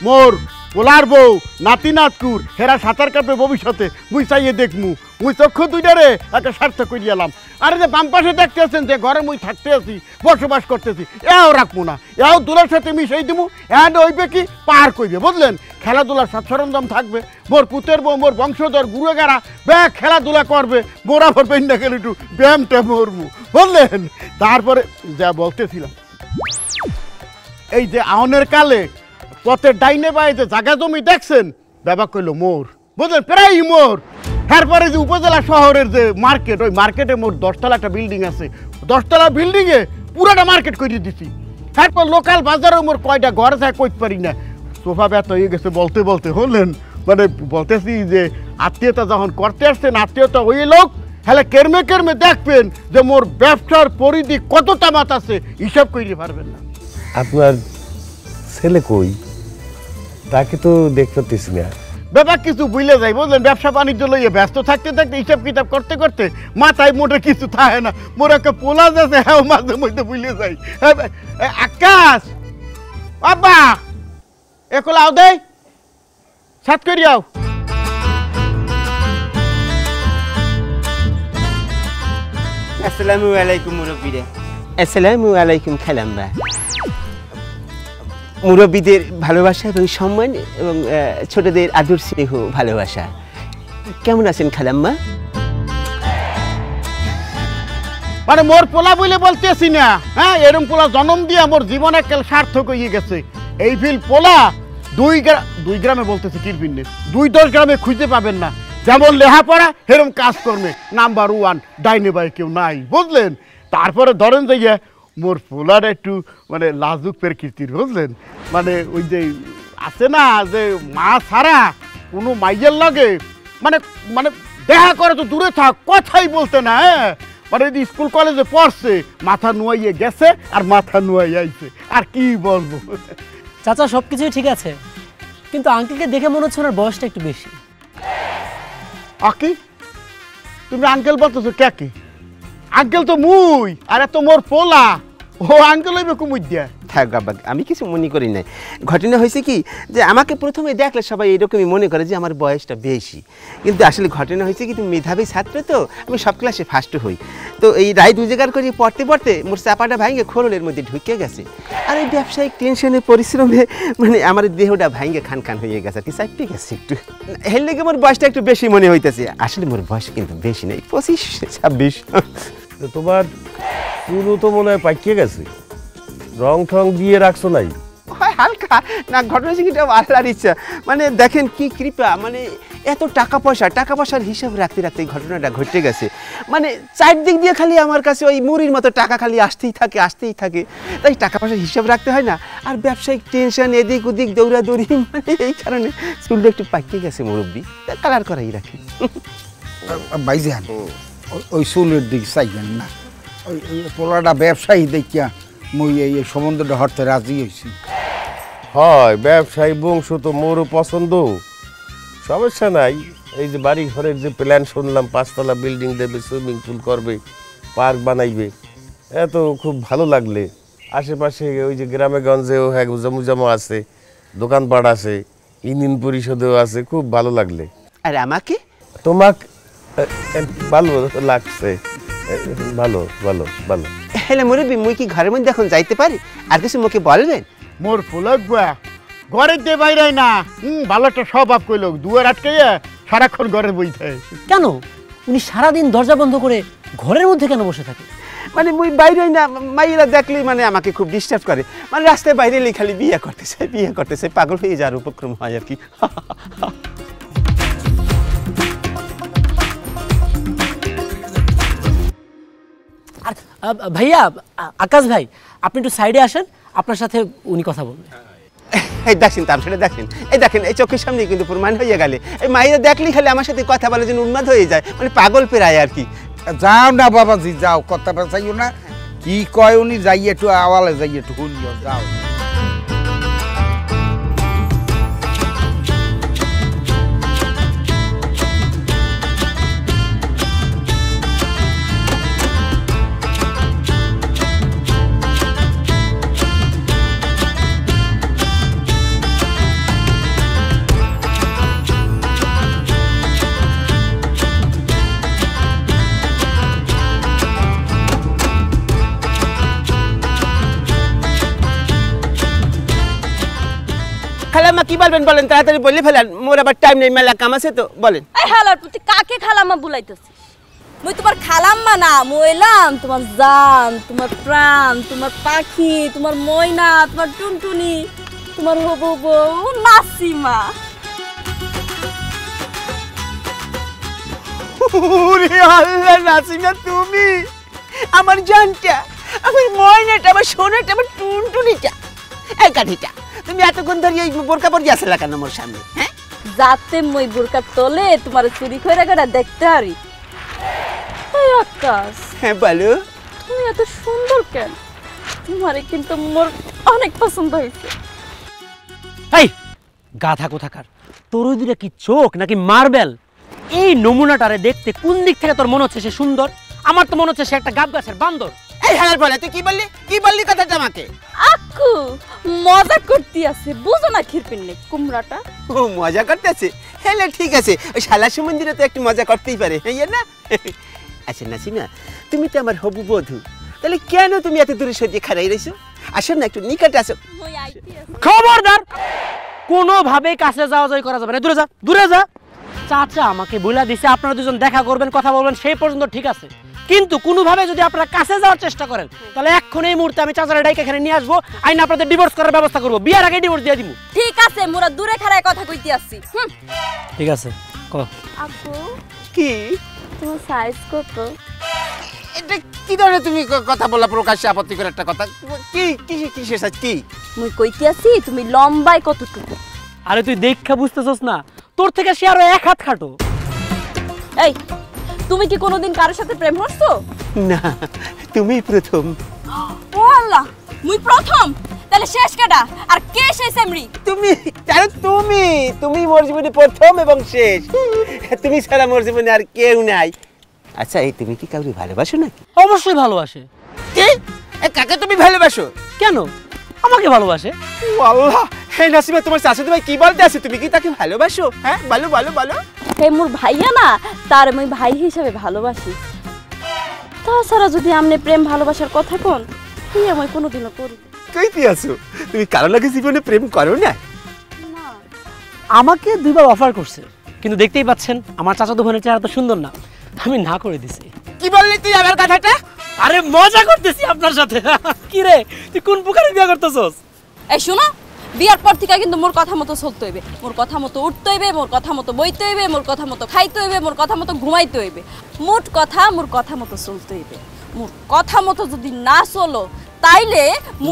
মোর পোলার বউ নাতি নাতকুর হেরা সাঁতার কাটবে ভবিষ্যতে, মুই চাইয়ে দেখমু। মুই চক্ষু দুইটারে একটা সার্থক করে গেলাম। আর যে বাম পাশে দেখতে আছেন যে ঘরে মুই থাকতে আছি, বসবাস করতেছি, এও রাখবো না। এও দুলার সাথে মিশাই দিমু। এন্ড ওইবে কি পার্ক হইবে, বুঝলেন? খেলাধুলার সব সরঞ্জাম থাকবে। মোর পুতের বউ, মোর বংশধর গুড়েগারা ব্যাগ খেলাধুলা করবে, মোরা ভরবেন না গেলে একটু ব্যায়ামটা মরবো, বুঝলেন? তারপরে যা বলতেছিলাম, এই যে আহনের কালে পথের ডাইনে বাই যে জায়গা জমি দেখছেন, বাবা কইলো মোর, বুঝলেন? প্রায় মোর। তারপরে যে উপজেলা শহরের যে মার্কেট, ওই মার্কেটে মোর 10 তলা একটা বিল্ডিং আছে। 10 তলা বিল্ডিংয়ে পুরাটা মার্কেট করে দিছি। তারপর লোকাল বাজারেও মোর কয়টা ঘর যায় কইতে পারি না। সোফা ব্যথা হয়ে গেছে বলতে বলতে, হলেন? মানে বলতেছি যে আত্মীয়তা যখন করতে আসছেন, আত্মীয়তা ওই লোক হলে কেরমে কেরমে দেখবেন যে মোর ব্যবসার পরিধি কতটা মাত আছে, হিসাব কইতে পারবেন না। আপনার ছেলে কই? তাকে তো দেখতে পাচ্ছি না। ব্যাপার কিছু বুঝলে যাই, বুঝলেন? ব্যবসা বাণিজ্য লইয়ে ব্যস্ত থাকতে থাকতে হিসাব কিতাব করতে করতে মাথায় মোটে কিছু থাকে না। মোর একটা পোলা যাচ্ছে, হ্যাঁ মাঝে মধ্যে বুঝলে যাই। আকাশ বাবা একলা আও দেয় সাত করি আও। আসসালামু আলাইকুম মুরব্বীরা। আসসালামু আলাইকুম খালাম্বা। মুরব্বীদের ভালোবাসা এবং সম্মান এবং ছোটদের আদর স্নেহ ভালোবাসা। কেমন আছেন খালাম্মা? মানে মোর পোলা বলে বলতেছি না, হ্যাঁ? এরম পোলা জন্ম দিয়ে মোর জীবন একেল সার্থক হয়ে গেছে। এই ফিল পোলা 2 গ্রামে বলতেছি কিরবিনে 2-10 গ্রামে খুঁজতে পাবেন না। যেমন লেহাপড়া এরম কাজ করবে নাম্বার 1, ডাইনে বাই কেউ নাই, বুঝলেন? তারপরে ধরেন যে মোর পোলার একটু মানে লাজুক প্রকৃতির, বুঝলেন? মানে ওই যে আছে না যে মা ছাড়া কোনো মাইয়ের লাগে মানে মানে দেখা করে তো দূরে থাক, কথাই বলতে না। হ্যাঁ, মানে স্কুল কলেজে পড়ছে, মাথা নুয়াইয়ে গেছে আর মাথা নুয়াই আইছে, আর কি বলবো? চাচা সব কিছুই ঠিক আছে, কিন্তু আঙ্কেলকে দেখে মনে হচ্ছে ওনার বয়সটা একটু বেশি। আকি তুমি আঙ্কেল বলতেছো কে? আঙ্কেল তো মুই, আর এত মোর পোলা। ও আঙ্কেল হইবে কুমুই দিয়া। থাক বাবা, আমি কিছু মনে করি নাই। ঘটনা হয়েছে কি যে আমাকে প্রথমে দেখলে সবাই এরকমই মনে করে যে আমার বয়সটা বেশি, কিন্তু আসলে ঘটনা হয়েছে কি, তুমি মেধাবী ছাত্র তো, আমি সব ক্লাসে ফার্স্ট হই। তো এই রায় 2 জায়গার করে পড়তে পড়তে মোর চাপাটা ভাঙে খোলনের মধ্যে ঢুকে গেছে। আর এই ব্যবসায়িক টেনশনে পরিশ্রমে মানে আমার দেহটা ভাঙে খান খান হয়ে গেছে, কি চাইতে গেছে একটু। এর লেগে মোর বয়সটা একটু বেশি মনে হইতেছে। আসলে মোর বয়স কিন্তু বেশি নেই, 25-26। তোমার চুলও তো মনে হয় পাকিয়ে গেছে, রং ঠং দিয়ে রাখছো নাই? হয় হালকা না, ঘটনা হচ্ছে কি আল্লাহর ইচ্ছা। মানে দেখেন কি কৃপা, মানে এত টাকা পয়সার হিসাব রাখতে রাখতে ঘটনাটা ঘটে গেছে। মানে চারদিক দিয়ে খালি আমার কাছে ওই মুড়ির মতো টাকা খালি আসতেই থাকে, তাই টাকা পয়সার হিসাব রাখতে হয় না। আর ব্যবসায়িক টেনশন, এদিক ওদিক দৌড়াদৌড়ি, মানে এই কারণে চুলটা একটু পাকিয়ে গেছে মুরব্বী, কালার করাই রাখি। ভাইজান ওই চুলের দিক চাইবেন না, ওই পোলাটা ব্যবসায়ী দেখিয়া মুই এই সম্বন্ধটা হরতে রাজি হয়েছি। হয় ব্যবসায়ী বংশ তো মোরও পছন্দ, সমস্যা নাই। এই যে বাড়ি ঘরের যে প্ল্যান শুনলাম, 5 তলা বিল্ডিং দেবে, সুইমিং পুল করবে, পার্ক বানাইবে, এত খুব ভালো লাগলে। আশেপাশে ওই যে গ্রামে গঞ্জেও হ্যাঁ জমুজমা আছে, দোকানপাট আছে, ইউনিয়ন পরিষদেও আছে, খুব ভালো লাগলে। আর আমাকে তোমাকে ভালো লাগছে, ভালো ভালো ভালো। হেলে মুরব্বী মুই কি ঘরের মধ্যে এখন যাইতে পারি? আর কিছু মুখে বলবেন? মোর ফুলক বুয়া ঘরের দিয়ে বাইরাই না। ভালো একটা স্বভাব কইল, দুয়ার আটকাইয়া সারাক্ষণ ঘরে বইতে। কেন উনি সারাদিন দরজা বন্ধ করে ঘরের মধ্যে কেন বসে থাকে? মানে মুই বাইরে না, মাইয়েরা দেখলেই মানে আমাকে খুব ডিস্টার্ব করে। মানে রাস্তায় বাইরে এলেই খালি বিয়ে করতে চাই, পাগল হয়ে যাওয়ার উপক্রম হয় আর কি। আর ভাইয়া, আকাশ ভাই, আপনি একটু সাইডে আসেন, আপনার সাথে উনি কথা বলবেন। এই দেখেন তার সাথে দেখেন, এই চোখের সামনে কিন্তু প্রমাণ হয়ে গেলে। এই মাইরা দেখলেই খালি আমার সাথে কথা বলার জন্য উন্মাদ হয়ে যায়, মানে পাগল পেরায় আর কি। যাও না বাবাজি, যাও, কথা পেঁচাইও না। কি কয় উনি, যাই একটু আওয়ালে যাই একটু শুনিও, যাও। খালাম্মা কি বলবেন বলেন, তাড়াতাড়ি বলে ফেলেন, মোর আবার টাইম নেই, মেলা কাম আছে তো, বলেন। এই হালার পুতি, কাকে খালাম্মা বুলাইতেছিস? মুই তোমার খালাম্মা না, মুইলাম তোমার জান, তোমার প্রাণ, তোমার পাখি, তোমার ময়না, তোমার টুনটুনি, তোমার হবু বউ নাসিমা। ওরে আল্লাহ, নাসিমা তুমি আমার জানটা, আমার ময়নাটা, আমার সোনাটা, আমার টুনটুনিটা, এই কাঠিটা, তুমি এতক্ষণ ধরে এই বোরকা পরে আসলা কেন আমার সামনে? হ্যাঁ, যাতে মই বোরকার তলে তোমার চুরি করে গেটা দেখতে পারি। এই আকাশ, হ্যাঁ বলো। তুমি এত সুন্দর কেন? তোমারে কিন্তু মোর অনেক পছন্দ হয়েছে। এই গাধা কোথাকার, তোর ওই দুটা কি চোখ নাকি মার্বেল? এই নমুনাটারে দেখতে কোন দিক থেকে তোর মনে হচ্ছে সে সুন্দর? আমার তো মনে হচ্ছে সে একটা গাব গাছের বান্দর। এই হালার বলে, তুই কি বললি কথাটা আমাকে? আকু মজা করতে আছে, বুঝো না খিরপিন নেই কুমড়াটা। ও মজা করতেছে, হেলে ঠিক আছে, ওই শালাসু মন্দিরে তো একটু মজা করতেই পারে, ইয়ে না? আচ্ছা নাসিমা, তুমি তো আমার হবু বধূ, তাহলে কেন তুমি এত দূরে সরিয়ে খাড়াই রইছো? আসো না, একটু নিকটে আসো। মই আইতে আছে। খবরদার, কোনোভাবে কাছে যাওয়া যায় করা যাবে না, দূরে যা, দূরে যা। চাচা আমাকে বলে দিছে আপনারা দুজন দেখা করবেন, কথা বলবেন, সেই পর্যন্ত ঠিক আছে, কিন্তু কোনোভাবে যদি আপনারা কাছে যাওয়ার চেষ্টা করেন তাহলে এখন এই মুহূর্তে আমি চাচার ডাইকে এখানে নিয়ে আসবো, আইন আপনাদের ডিভোর্স করার ব্যবস্থা করবো, বিয়ার আগে ডিভোর্স দিয়ে দিব। ঠিক আছে, মোরা দূরে খাড়ায় কথা কইতে আসছি। ঠিক আছে, ক। আপু, কি তোমার সাইজ কত? এটা কি ধরনের তুমি কথা বলা, প্রকাশ্যে আপত্তিকর একটা কথা? কি কিসের সাথে কি? মুই কইতে আসি তুমি লম্বায় কতটুকু? আরে তুই দেখা বুঝতেছস না, তোর থেকে সে আরো এক হাত খাটো। এই, তুমি কি কোনোদিন কারোর সাথে প্রেম করছো? না, তুমি প্রথম। ও আল্লাহ, মুই প্রথম? তাহলে শেষ কেডা? আর কে শেষ এমরি? তুমি, আরে তুমি মোর জীবনে প্রথম এবং শেষ। তুমি ছাড়া মোর জীবনে আর কেউ নাই। আচ্ছা, এই তুমি কি কাউকে ভালোবাসো নাকি? অবশ্যই ভালোবাসে। কি? কাকে তুমি ভালোবাসো? কেন, আমাকে ভালোবাসে। ও আল্লাহ, হে নাসিমা, তোমার চাচা ভাই কি বলতে আছে? তুমি কি তাকে ভালোবাসো? হ্যাঁ, বলো বলো বলো। হে মোর ভাইয়া না, তার আমি ভাই হিসাবে ভালোবাসি। তাছাড়া যদি আমনে প্রেম ভালোবাসার কথা কোন, তুই আমি কোনোদিনও করি কইতে আছো? তুমি কারো লাগে জীবনে প্রেম করো না? না। আমাকে দুইবার অফার করছে, কিন্তু দেখতেই পাচ্ছেন আমার চাচাতো বোনের চেহারা তো সুন্দর না, আমি না করে দিছি। কি বললি তুই আমার কথাটা? আরে মজা করতেছি আপনার সাথে। কি রে, তুই কোন প্রকারে বিয়ে করতেছস? এই শোনো, বিয়ার পর থেকে কিন্তু মোর কথা মতো চলতে হইবে, মোর কথা মতো উঠতে হইবে, মোর কথা মতো বইতে হইবে, মোর কথা মতো খাইতে হইবে, মোর কথা মতো ঘুমাইতে হইবে। মোট কথা, মোর কথা মতো চলতে হইবে। মোর কথা মতো যদি না চলো তাইলে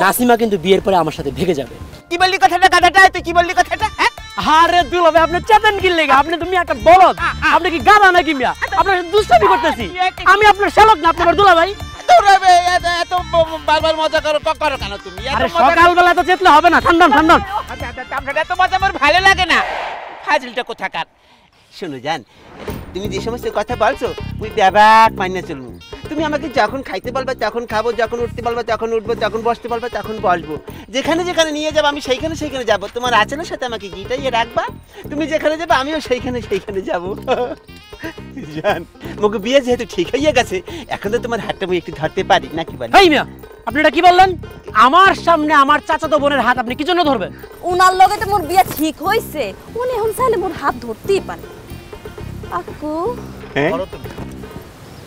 নাসিমা কিন্তু বিয়ের পরে আমার সাথে ভেগে যাবে। কি বললি কথাটা? গাধাটা, তুই কি বললি কথাটা? হ্যাঁ, আরে দুলাভাই, আপনি চেতেন কি লেগে? আপনি তুমি একটা বলদ, আপনি কি গাধা নাকি মিয়া? আপনার দুষ্টামি করতেছি আমি, আপনার শ্যালক না, আপনার দুলাভাই। এত বারবার মজা করো কেন তুমি? আরে সকালবেলা তো চেতলে হবে না, ঠান্ডা ঠান্ডা। এত মজা আমার ভালো লাগে না। ফাজিলটা কোথাকার। শোনো জান, তুমি যে সমস্ত কথা বলছো ওই ব্যাবাক মাইনে চলবো। তুমি আমাকে যখন খাইতে বলবে তখন খাবো, যখন উঠতে বলবে তখন উঠবো, যখন বসতে বলবে তখন বসবো, যেখানে যেখানে নিয়ে যাবো আমি সেইখানে সেইখানে যাবো। তোমার আচরণের সাথে আমাকে গিটাইয়ে রাখবা, তুমি যেখানে যাবে আমিও সেইখানে সেইখানে যাবো। জান মুখে বিয়ে যেহেতু ঠিক হয়ে গেছে, এখন তো তোমার হাতটা আমি একটু ধরতে পারি নাকি বল? এই মিয়া, আপনি এটা কি বললেন? আমার সামনে আমার চাচাতো বোনের হাত আপনি কি জন্য ধরবেন? উনার লগে তো মোর বিয়া ঠিক হইছে, উনি এখন চাইলে মোর হাত ধরতেই পারে। আকু হ্যাঁ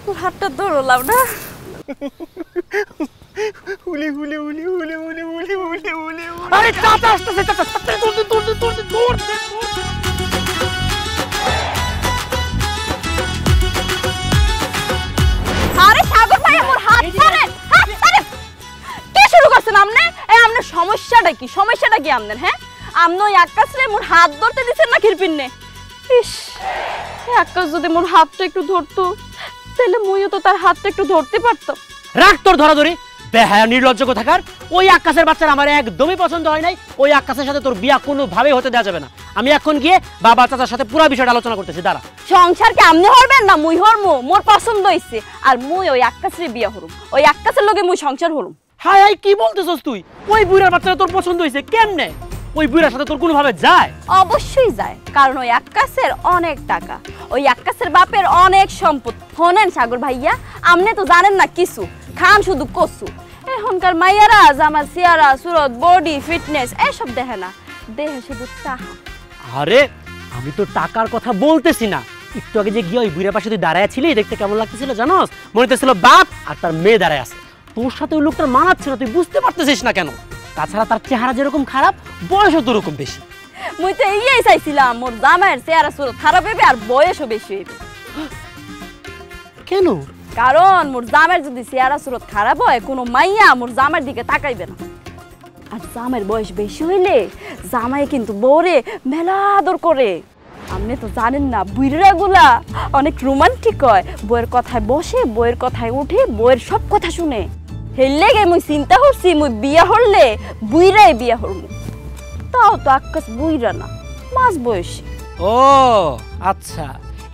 তোর হাতটা ধরলাম না। উলি উলি উলি উলি উলি উলি উলি উলি। আরে চাচা আসতেছে, চাচা তুলতে তুলতে তুলতে তুলতে। আরে সাগর ভাই মোর হাত ছাড়েন, হাত ছাড়েন। কে শুরু করছেন আপনি? এই আপনার সমস্যাটা কি? সমস্যাটা কি আপনার? হ্যাঁ আপনি ওই আকাশে মোর হাত ধরতে দিছেন না খিরপিনে? ইস, এই আকাশ যদি মোর হাতটা একটু ধরতো তাহলে মুইও তো তার হাতটা একটু ধরতে পারতাম। রাখ তোর ধরাধরি, বেহায়া নির্লজ্জ কোথাকার। ওই আকাশের বাচ্চার আমার একদমই পছন্দ হয় নাই। ওই আকাশের সাথে তোর বিয়া কোনোভাবেই হতে দেওয়া যাবে না। আমি এখন গিয়ে বাবা চাচার সাথে পুরো বিষয়টা আলোচনা করতেছি, দাঁড়া। সংসার কি আপনি হরবেন না মুই হরমু? মোর পছন্দ হইছে আর মুই ওই আকাশের বিয়া হরুম, ওই আকাশের লগে মুই সংসার হরুম। হাই হাই, কি বলতেছস তুই? ওই বুড়ার বাচ্চাটা তোর পছন্দ হইছে কেমনে? ওই বুড়ার সাথে তোর কোনোভাবে যায়? অবশ্যই যায়, কারণ ওই আকাশের অনেক টাকা, ওই আকাশের বাপের অনেক সম্পদ। শোনেন সাগর ভাইয়া, আপনি তো জানেন না কিছু, খান শুধু কচু। এখনকার মাইয়ারা আমার চেহারা সুরত বডি ফিটনেস এসব দেখে না, দেহে শুধু টাকা। আরে আমি তো টাকার কথা বলতেছি না। একটু আগে যে গিয়ে ওই বুড়ার পাশে তুই দাঁড়ায় ছিলি, দেখতে কেমন লাগতেছিল জানোস? মনে হচ্ছিল বাপ আর তার মেয়ে দাঁড়ায় আছে। তোর সাথে ওই লোকটার মানাচ্ছে না, তুই বুঝতে পারতেছিস না কেন? তাছাড়া তার চেহারা যেরকম খারাপ, বয়সও তো ওরকম বেশি। মুই তো এই চাইছিলাম মোর জামাইয়ের চেহারা সুরত খারাপ হইবে আর বয়সও বেশি হইবে। কেন? কারণ মোর জামাইয়ের যদি চেহারা সুরত খারাপ হয়, কোনো মাইয়া মোর জামাইয়ের দিকে তাকাইবে না। আর জামাইয়ের বয়স বেশি হইলে জামাই কিন্তু বউরে মেলা আদর করে। আপনি তো জানেন না, বুইড়া গুলা অনেক রোমান্টিক হয়, বউয়ের কথায় বসে, বউয়ের কথায় উঠে, বউয়ের সব কথা শুনে। হেললে গে মুই চিন্তা করছি মুই বিয়া হরলে বুইড়াই বিয়া হরমু। তাও তো আকাশ বুইড়া না, মাঝ বয়সী। ও আচ্ছা,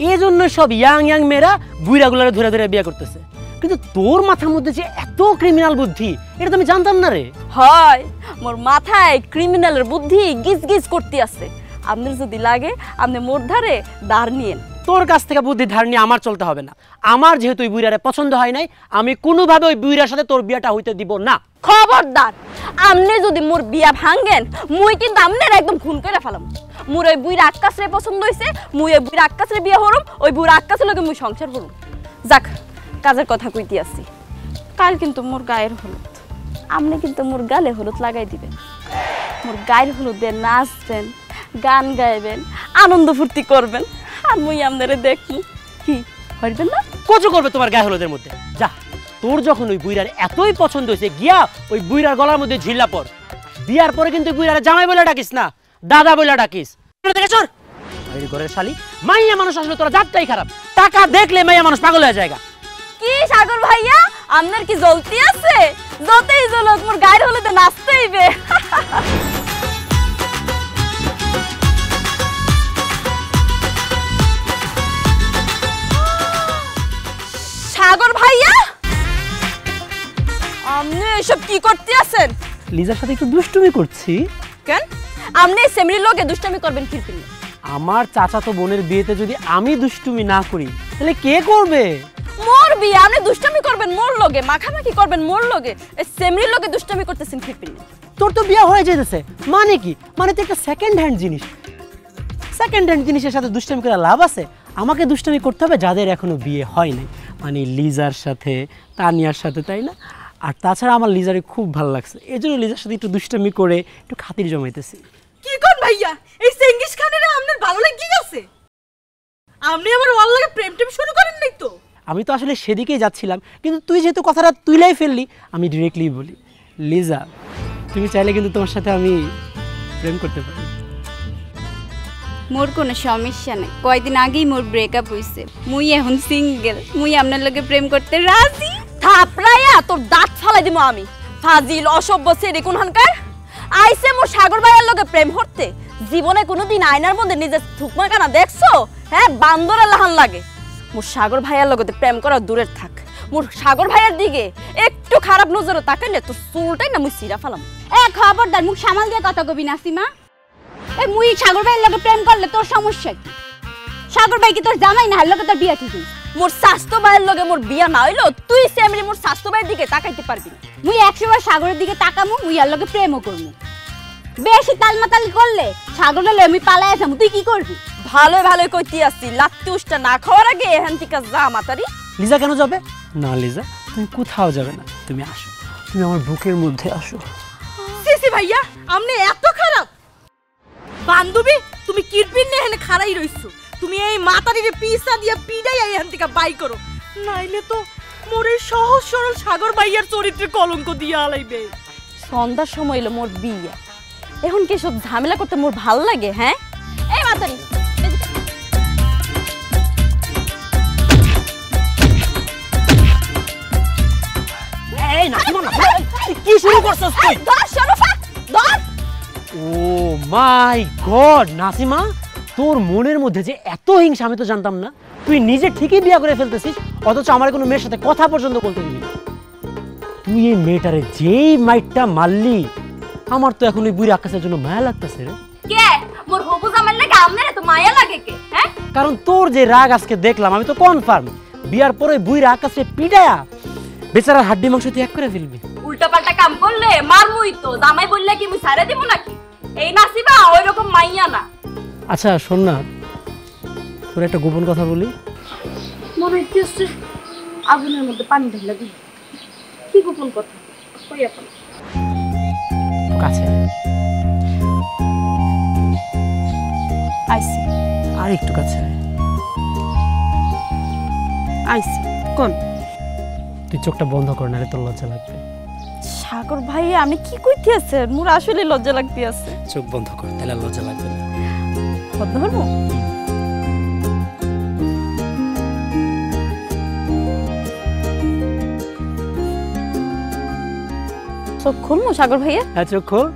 এই জন্য সব ইয়াং ইয়াং মেয়েরা বুইড়াগুলারে ধরে ধরে বিয়ে করতেছে। কিন্তু তোর মাথার মধ্যে যে এত ক্রিমিনাল বুদ্ধি, এটা তো আমি জানতাম না রে। হয়, মোর মাথায় ক্রিমিনালের বুদ্ধি গিজ গিজ করতে আছে। আপনার যদি লাগে আপনি মোর ধারে দাঁড় নিয়েন। তোর কাছ থেকে বুদ্ধি ধার নিয়ে আমার চলতে হবে না। আমার যেহেতু ওই বুইড়ারে পছন্দ হয় নাই, আমি কোনোভাবে ওই বুইড়ার সাথে তোর বিয়াটা হইতে দিব না। খবরদার, আপনি যদি মোর বিয়া ভাঙেন, মুই কিন্তু আপনার একদম খুন করে ফেলাম। মোর ওই বুইড়া আকাশরে পছন্দ হইছে, মুই ওই বুইড়া আকাশরে বিয়া হরুম, ওই বুইড়া আকাশের লগে মুই সংসার হরুম। যাক, কাজের কথা কইতে আসি। কাল কিন্তু মোর গায়ের হলুদ, আপনি কিন্তু মোর গালে হলুদ লাগাই দিবেন। মোর গায়ের হলুদে নাচবেন, গান গাইবেন, আনন্দ ফুর্তি করবেন, আর মুই আপনারে দেখি কি পারবেন না? কচু করবে তোমার গায়ে হলুদের মধ্যে। যা, তোর যখন ওই বুইড়ার এতই পছন্দ হয়েছে, গিয়া ওই বুইড়ার গলার মধ্যে ঝিল্লা পর। বিয়ার পরে কিন্তু বুইড়ারে জামাই বলে ডাকিস না, দাদা বলে ডাকিস। ঘরের শালি মাইয়া মানুষ আসলে তোরা জাতটাই খারাপ। টাকা দেখলে মাইয়া মানুষ পাগল হয়ে যায়। কি সাগর ভাইয়া, আপনার কি জ্বলতি আছে? যতই জ্বলক মোর গায়ের হলুদে নাচতে হইবে। সাগর ভাইয়া, আপনি এসব কি করতে আছেন? লিজার সাথে একটু দুষ্টুমি করছি। কেন আপনি সেমরির লোকে দুষ্টামি করবেন কি? আমার চাচাতো বোনের বিয়েতে যদি আমি দুষ্টুমি না করি তাহলে কে করবে? মোর বিয়ে আপনি দুষ্টামি করবেন মোর লগে, মাখামাখি করবেন মোর লগে, এই সেমরির লগে দুষ্টামি করতেছেন কি? তোর তো বিয়ে হয়ে যেতেছে, মানে কি? মানে তো একটা সেকেন্ড হ্যান্ড জিনিস। সেকেন্ড হ্যান্ড জিনিসের সাথে দুষ্টামি করে লাভ আছে? আমাকে দুষ্টামি করতে হবে যাদের এখনো বিয়ে হয় নাই, মানে লিজার সাথে, তানিয়ার সাথে, তাই না? আর তাছাড়া আমার লিজারে খুব ভালো লাগছে, এই জন্য লিজার সাথে একটু দুষ্টামি করে একটু খাতির জমাইতেছি। কি কোন ভাইয়া, এই চেঙ্গিস খানের আপনার ভালো লাগে কি আছে? আপনি আবার ওর লগে প্রেম টেম শুরু করেন নাই তো? আমি তো আসলে সেদিকেই যাচ্ছিলাম, কিন্তু তুই যেহেতু কথাটা তুইলাই ফেললি, আমি ডিরেক্টলি বলি, লিজা তুমি চাইলে কিন্তু তোমার সাথে আমি প্রেম করতে পারি। মোর কোনো সমস্যা নেই, কয়দিন আগেই মোর ব্রেকআপ হইছে, মুই এখন সিঙ্গেল, মুই আপনার লগে প্রেম করতে রাজি। থাপড়াইয়া তোর দাঁত ফালাই দিমু আমি। ফাজিল অসভ্য ছেড়ে কোনখানকার আইছে মোর সাগর ভাইয়ের লগে প্রেম করতে। জীবনে কোনোদিন আয়নার মধ্যে নিজের থুকমা কানা দেখছো? হ্যাঁ বান্দরা লাহান লাগে মোর সাগর ভাইয়ার লগতে প্রেম করা দূরের থাক মোর সাগর ভাইয়ার দিকে একটু খারাপ নজরে তাকাইলে তোর চুলটাই না মুই সিরা ফেলাম খবরদার মুখ সামাল দিয়ে কথা কবি নাসিমা এই মুই সাগর ভাইয়ের লগে প্রেম করলে তোর সমস্যা কি সাগর ভাই কি তোর জামাই না হার লগে তোর বিয়া ঠিক মোর স্বাস্থ্য ভাইয়ের লগে মোর বিয়া না হইলো তুই সেমরি মোর স্বাস্থ্য ভাইয়ের দিকে তাকাইতে পারবি না মুই 100 বার সাগরের দিকে তাকামু মুই আর লগে প্রেমও করমু বেশি তালমাতালি করলে সাগরের লগে আমি পালায়া যামু তুই কি করবি ভালোই ভালোই কইতে আসছি লাত্তি উষ্টা না খাওয়ার আগে এখান থেকে যা মাতারি লিজা কেন যাবে না লিজা তুমি কোথাও যাবে না তুমি আসো তুমি আমার বুকের মধ্যে আসো সিসি ভাইয়া আমনে এত খারাপ বান্ধবী তুমি কিরপিন নে এখানে খাড়াই রইছো তুমি এই মাতারিরে পিসা দিয়া পিডাই এখান থেকে বাই করো নাইলে তো মোরে সহজ সরল সাগর ভাইয়ার চরিত্রে কলঙ্ক দিয়া আলাইবে সন্ধ্যার সময় এলো মোর বিয়া এখন কি সব ঝামেলা করতে মোর ভাল লাগে হ্যাঁ এই মাতারি এই নাসিমা কি শুরু করছস তুই ধর শরফা ধর ও মাই গড নাসিমা তোর মনের মধ্যে যে এত হিংসা আমি তো জানতাম না তুই নিজে ঠিকই বিয়ে করে ফেলতেছিস অথচ আমার কোনো মেয়ের সাথে কথা পর্যন্ত বলতে দিবি না তুই এই মেয়েটারে যেই মাইটটা মারলি আমার তো এখন ওই বুড়ি আকাশের জন্য মায়া লাগতেছে রে কে মোর হবু জামার লাগে আমনে তো মায়া লাগে কে হ্যাঁ কারণ তোর যে রাগ আজকে দেখলাম আমি তো কনফার্ম বিয়ার পরে বুইরা আকাশে পিটায়া বেচারার হাড্ডি মাংস তুই এক করে ফেলবি উল্টা পাল্টা কাম করলে মারমুই তো জামাই বললে কি মুই ছাড়ে দিব নাকি এই নাসিবা ওই রকম মাইয়া না আচ্ছা শোন না তোর একটা গোপন কথা বলি মনে হচ্ছে আগুনের মধ্যে পানি ঢেলে দিই কি গোপন কথা কই আপন কাছে আইসি আর একটু কাছে আইসি কোন তুই চোখটা বন্ধ কর না রে তোর লজ্জা লাগবে সাগর ভাই আমি কি কইতে আছে মোর আসলে লজ্জা লাগতে আছে চোখ বন্ধ কর তাহলে লজ্জা লাগবে না বন্ধ করবো চোখ খুলবো সাগর ভাইয়া হ্যাঁ চোখ খোল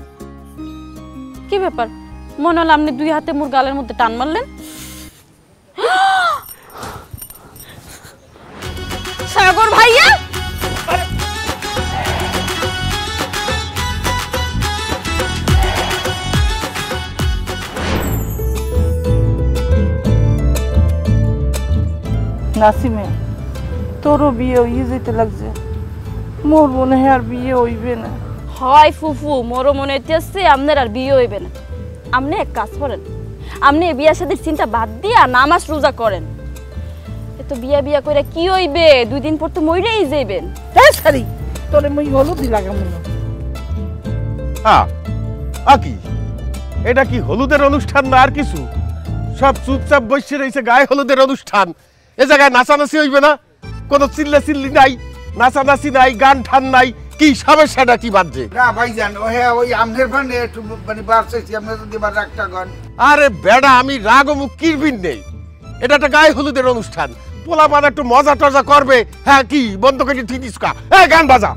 কি ব্যাপার মনে হলো আপনি দুই হাতে মোর গালের মধ্যে টান মারলেন সাগর ভাইয়া নাসিমে তোরও বিয়ে হয়ে যেতে লাগছে মোর মনে হয় আর বিয়ে হইবে না হয় ফুফু মোরও মনে হইতেছে আপনার আর বিয়ে হইবে না আপনি এক কাজ করেন আপনি বিয়ার সাথে চিন্তা বাদ দিয়া নামাজ রোজা করেন এতো বিয়া বিয়া কইরা কি হইবে 2 দিন পর তো মইরাই যাইবেন হ্যাঁ সারি তোরে মই হলুদি লাগামু না কি এটা কি হলুদের অনুষ্ঠান না আর কিছু সব চুপচাপ বসে রয়েছে গায়ে হলুদের অনুষ্ঠান এ জায়গায় নাচানাচি হইবে না কোনো চিল্লা চিল্লি নাই নাচানাচি নাই গান ঠান নাই কি সমস্যাটা কি বাজছে না ভাইজান ওই আমনের মানে একটু মানে বাড়ছেছি আপনি যদি বার একটা গান আরে বেড়া আমি রাগ ও মুখ কিরবিন নেই এটা একটা গায়ে হলুদের অনুষ্ঠান পোলা মানে একটু মজা টজা করবে হ্যাঁ কি বন্ধ করে ঠিক ইসকা গান বাজা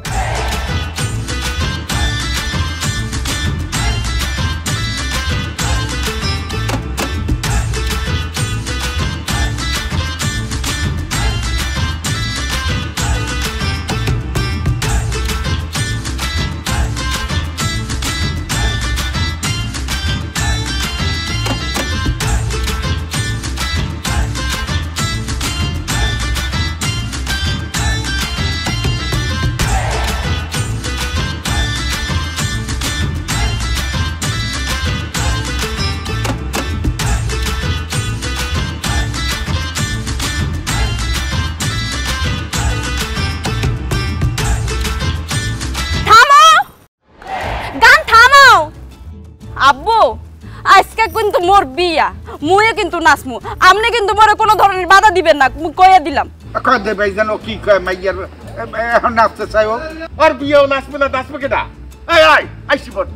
আব্বু আজকে কিন্তু মোর বিয়া মুয়ে কিন্তু নাচমু আপনি কিন্তু মোরে কোনো ধরনের বাধা দিবেন না কইয়া দিলাম কই দে ভাইজান ও কি কয় মাইয়ার এখন নাচতে চাই ও আর বিয়েও নাচবে না নাচবে কেটা আইসি বল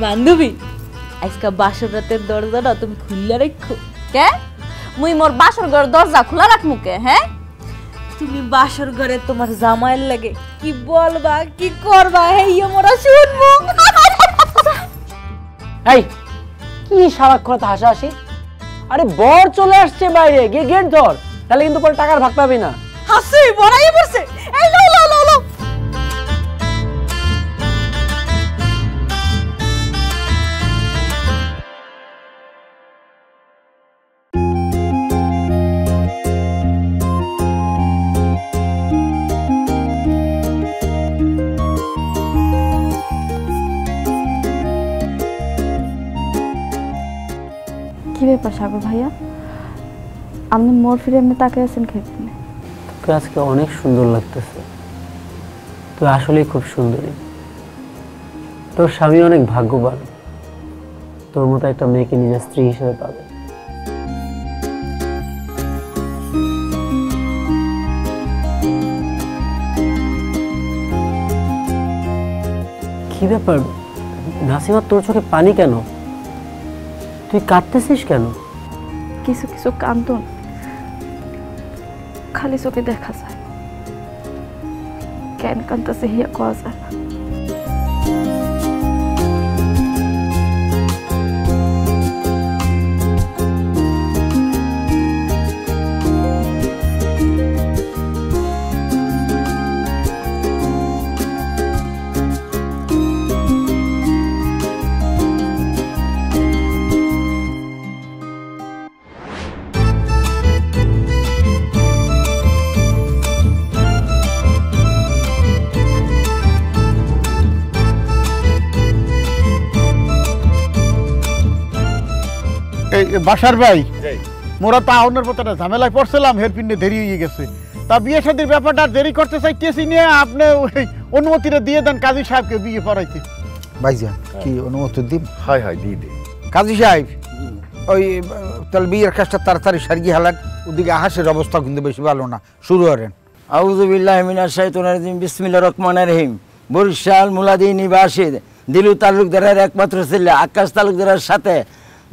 বান্ধবী আজকে বাসর রাতের দরজাটা তুমি খুললে রাখো। কে মুই মোর বাসর ঘর দরজা খোলা রাখমু কে? হ্যাঁ তুমি বাসর ঘরে তোমার জামাইয়ের লাগে কি বলবা কি করবা হেইও মোরা শুনবো। এই কি সারাক্ষণ হাসাহাসি? আরে বর চলে আসছে বাইরে, গিয়ে গেট ধর, তাহলে কিন্তু পরে টাকার ভাগ পাবি না। হাসি বড়াই পড়ছে। এই লাও লাও লাও লাও। কি ব্যাপার সাগর ভাইয়া, আপনি মোর ফিরে এমনি তাকিয়ে আছেন খেতে? তোকে আজকে অনেক সুন্দর লাগতেছে, তুই আসলেই খুব সুন্দরী। তোর স্বামী অনেক ভাগ্যবান, তোর মতো একটা মেয়েকে নিজের স্ত্রী হিসেবে পাবে। কি ব্যাপার নাসিমা, তোর চোখে পানি কেন? তুই কাঁদতেছিস কেন? কিছু কিছু কান্দন খালি চোখে দেখা যায়, কেন কান্দতেছে হিয়া কওয়া যায় না। এই বাসার ভাই, মোরা তো আউনের পথে ঝামেলায় পড়ছিলাম, হেরপিন্ডে দেরি হয়ে গেছে। তা বিয়ে শাদীর ব্যাপারটা দেরি করতে চাইতেছি নিয়ে আপনি ওই অনুমতিটা দিয়ে দেন কাজী সাহেবকে বিয়ে পড়াইতে। ভাইজান কি অনুমতি দিন? হাই হাই দিয়ে দে। কাজী সাহেব ওই তাহলে বিয়ের কাজটা তাড়াতাড়ি সারিয়ে হালাক, ওদিকে আহাসের অবস্থা কিন্তু বেশি ভালো না, শুরু করেন। আউযু বিল্লাহি মিনাশ শাইতানির রাজিম, বিসমিল্লাহির রহমানির রহিম। বরিশাল মুলাদি নিবাসী দিলু তালুকদারের একমাত্র ছেলে আকাশ তালুকদারের সাথে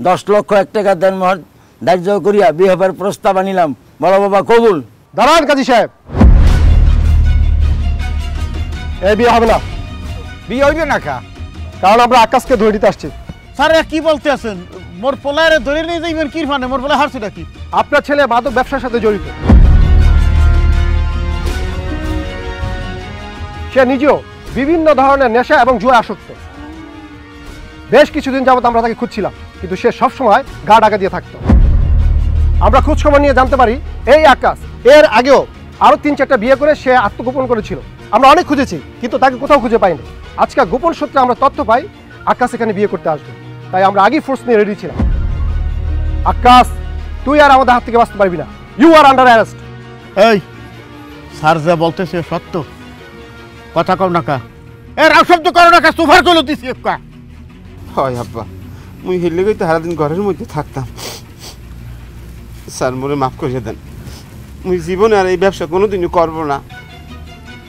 10 লক্ষ 1 টাকা দেন মোহর ধার্য করিয়া বিয়ে হবার প্রস্তাব আনিলাম। বড় বাবা কবুল। দাঁড়ান কাজী সাহেব, এই বিয়ে হবে না। বিয়ে হইবে না কা? কারণ আমরা আকাশকে ধরে দিতে আসছি। স্যার কি বলতে আছেন? মোর পোলারে ধরে নিয়ে যাইবেন কি মানে? মোর পোলা হারছে নাকি? আপনার ছেলে মাদক ব্যবসার সাথে জড়িত, সে নিজেও বিভিন্ন ধরনের নেশা এবং জুয়া আসক্ত। বেশ কিছুদিন যাবত আমরা তাকে খুঁজছিলাম, কিন্তু সে সবসময় গা ঢাকা দিয়ে থাকতো। আমরা খোঁজখবর নিয়ে জানতে পারি এই আকাশ এর আগেও আরো 3-4টা বিয়ে করে সে আত্মগোপন করেছিল। আমরা অনেক খুঁজেছি, কিন্তু তাকে কোথাও খুঁজে পাইনি। আজকে গোপন সূত্রে আমরা তথ্য পাই আকাশ এখানে বিয়ে করতে আসবে, তাই আমরা আগেই ফোর্স নিয়ে রেডি ছিলাম। আকাশ, তুই আর আমাদের হাত থেকে বাঁচতে পারবি না, ইউ আর আন্ডার অ্যারেস্ট। এই স্যার যা বলতেছে সত্য, কথা কম না কা? এর শব্দ করো না কা? সুফার চলো দিছি কা? হয় আব্বা, মুই হেলে গই তো সারাদিন ঘরের মধ্যে থাকতাম। স্যার মোরে মাফ করে দেন, মুই জীবনে আর এই ব্যবসা কোনোদিনই করবো না,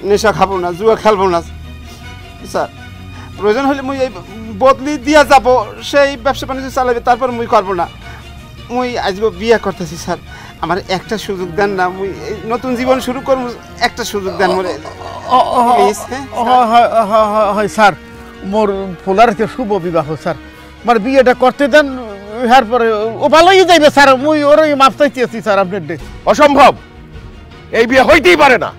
নেশা খাবো না, জুয়া খেলবো না। স্যার প্রয়োজন হলে মুই এই বদলি দিয়া যাব, সেই ব্যবসা বাণিজ্য চালাবে, তারপর মুই করবো না। মুই আজকে বিয়ে করতেছি স্যার, আমার একটা সুযোগ দেন না, মুই এই নতুন জীবন শুরু করবো, একটা সুযোগ দেন মোরে প্লিজ। হয় স্যার, মোর পোলার শুভ বিবাহ স্যার, মানে বিয়েটা করতে দেন, এরপরে ও ভালোই যাইবে স্যার। মুই ওরই মাপ চাইতেছি স্যার আপনার। অসম্ভব, এই বিয়ে হইতেই পারে না।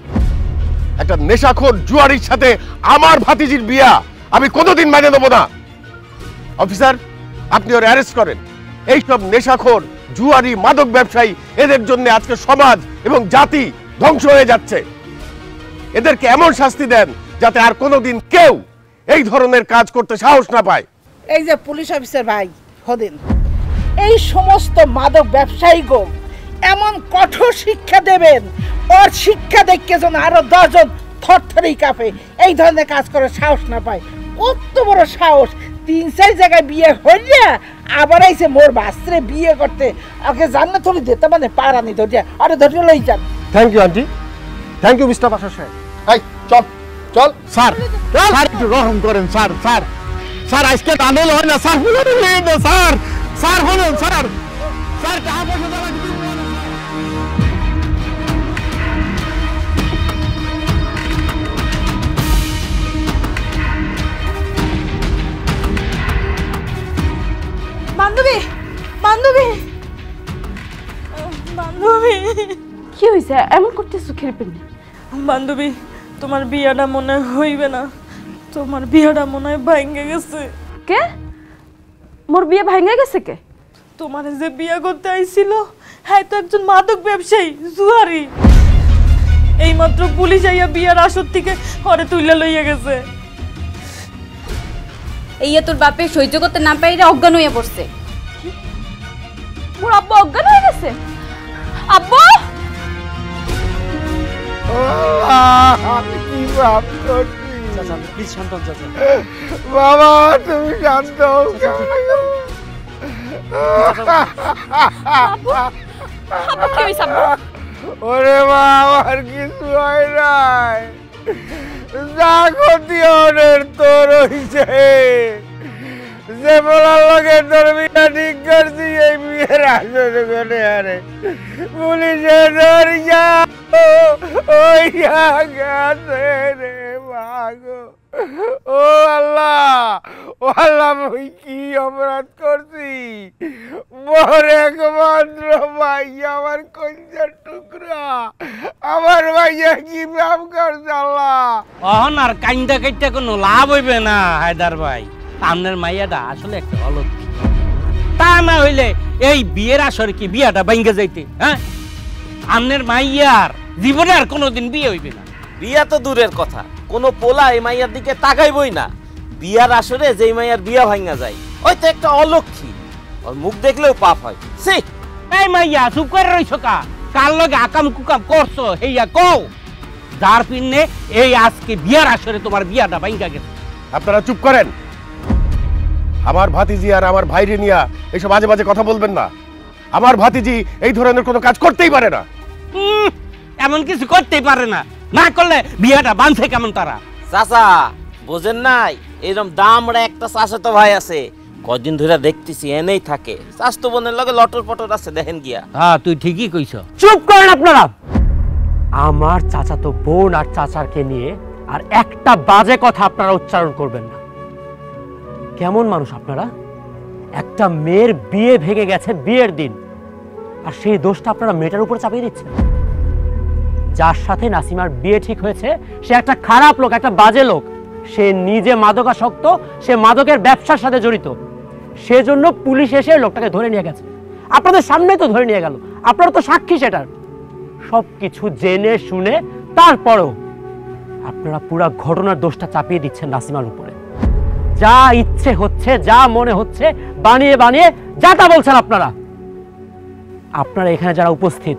একটা নেশাখোর জুয়ারির সাথে আমার ভাতিজির বিয়া আমি কোনোদিন মেনে নেব না। অফিসার, আপনি ওর অ্যারেস্ট করেন। এইসব নেশাখোর জুয়ারি মাদক ব্যবসায়ী, এদের জন্য আজকে সমাজ এবং জাতি ধ্বংস হয়ে যাচ্ছে। এদেরকে এমন শাস্তি দেন যাতে আর কোনোদিন কেউ এই ধরনের কাজ করতে সাহস না পায়। এই যে পুলিশ অফিসার ভাই হদেন, এই সমস্ত মাদক ব্যবসায়ী গো এমন কঠোর শিক্ষা দেবেন, ওর শিক্ষা দেখে যেন আরো 10 জন থরথরেই কাঁপে, এই ধরনের কাজ করার সাহস না পায়। কত বড় সাহস! 3-4 জায়গায় বিয়ে হইলে আবার আইসে মোর বাস্ত্রে বিয়ে করতে। ওকে জান্নাত থলি দিতে মানে পারানি ধরিয়া, আরে ধরিয়া লই যান। Thank you aunty, thank you mister Basar সাহেব। এই চল চল স্যার, স্যার একটু রহম করেন স্যার। স্যার স্যার আজকে দাঁড়ানো হয় না স্যার, স্যার স্যার হলেন স্যার, স্যার টাকা পয়সা দেওয়া কিছু বান্ধবী বান্ধবী বান্ধবী কি হয়েছে এমন করতেছো খিরপিন? বান্ধবী তোমার বিয়াটা মনে হইবে না, তোমার বিয়াটা মনে হয় ভাঙ্গে গেছে। কে? মোর বিয়ে ভাঙে গেছে কে? তোমার যে বিয়া করতে আইছিল হ্যাঁ তো একজন মাদক ব্যবসায়ী জুয়ারি। এইমাত্র পুলিশ আইয়া বিয়ার আসর থেকে ঘরে তুইলা লইয়া গেছে। এই তোর বাপে সহ্য করতে না পাইরা অজ্ঞান হইয়া পড়ছে। মোর আব্বু অজ্ঞান হয়ে গেছে? আব্বু আমি কি ভাব করছি? চাচা প্লিজ শান্ত হন চাচা। বাবা তুমি শান্ত হও। ওরে মা আমার কিছু হয় নাই, যা ক্ষতি অনেক তোর হইছে। যে বলার লগে তোর বিয়া ঠিক করছি এই বিয়ের আসলে করে আরে পুলিশে ধরিয়া ওইয়া গেছে রে মাগো। ও আল্লাহ, ও আল্লাহ আমি কি অপরাধ করছি? মোর একমাত্র ভাইয়া আমার কঞ্চার টুকরা, আমার ভাইয়া কি পাপ করছে আল্লাহ? অহন আর কাইন্দা কাইটা কোনো লাভ হইবে না হায়দার ভাই। আপনার মাইয়াটা আসলে একটা অলক্ষী, তা না হইলে এই বিয়ের আসর কি বিয়াটা ভাঙ্গে যাইতে? হ্যাঁ, আপনার মাইয়ার জীবনে আর কোনোদিন বিয়ে হইবে না। বিয়া তো দূরের কথা, কোনো পোলা এই মাইয়ার দিকে তাকাইবই না। বিয়ার আসরে যেই মাইয়ার বিয়া ভাঙ্গা যায় ওই তো একটা অলক্ষী, ওর মুখ দেখলেও পাপ হয়। সে এই মাইয়া চুপ করে রইছো কা? কার লগে আকাম কুকাম করছো হেইয়া কও, যার পিনে এই আজকে বিয়ার আসরে তোমার বিয়াটা ভাঙ্গা গেছে। আপনারা চুপ করেন। আমার ভাতিজি আর আমার ভাইরে নিয়া এইসব বাজে বাজে কথা বলবেন না। আমার ভাতিজি এই ধরনের কোনো কাজ করতেই পারে না। এমন কিছু করতেই পারে না, না করলে বিয়াটা বাঁধছে কেমন তারা? চাচা বোঝেন নাই, এরকম দামড়া একটা চাচাতো ভাই আছে, কদিন ধরে দেখতেছি এনেই থাকে। চাচতো বোনের লগে লটর পটর আছে, দেখেন গিয়া। হ্যাঁ তুই ঠিকই কইছ। চুপ করেন আপনারা। আমার চাচাতো বোন আর চাচাকে নিয়ে আর একটা বাজে কথা আপনারা উচ্চারণ করবেন না। কেমন মানুষ আপনারা? একটা মেয়ের বিয়ে ভেঙে গেছে বিয়ের দিন, আর সেই দোষটা আপনারা মেয়েটার উপর চাপিয়ে দিচ্ছেন। যার সাথে নাসিমার বিয়ে ঠিক হয়েছে সে একটা খারাপ লোক, একটা বাজে লোক। সে নিজে মাদকাসক্ত, সে মাদকের ব্যবসার সাথে জড়িত। সেজন্য পুলিশ এসে লোকটাকে ধরে নিয়ে গেছে। আপনাদের সামনেই তো ধরে নিয়ে গেল, আপনারা তো সাক্ষী সেটার। সব কিছু জেনে শুনে তারপরেও আপনারা পুরো ঘটনার দোষটা চাপিয়ে দিচ্ছেন নাসিমার উপরে। যা ইচ্ছে হচ্ছে, যা মনে হচ্ছে বানিয়ে বানিয়ে যা তা বলছেন আপনারা। আপনারা এখানে যারা উপস্থিত,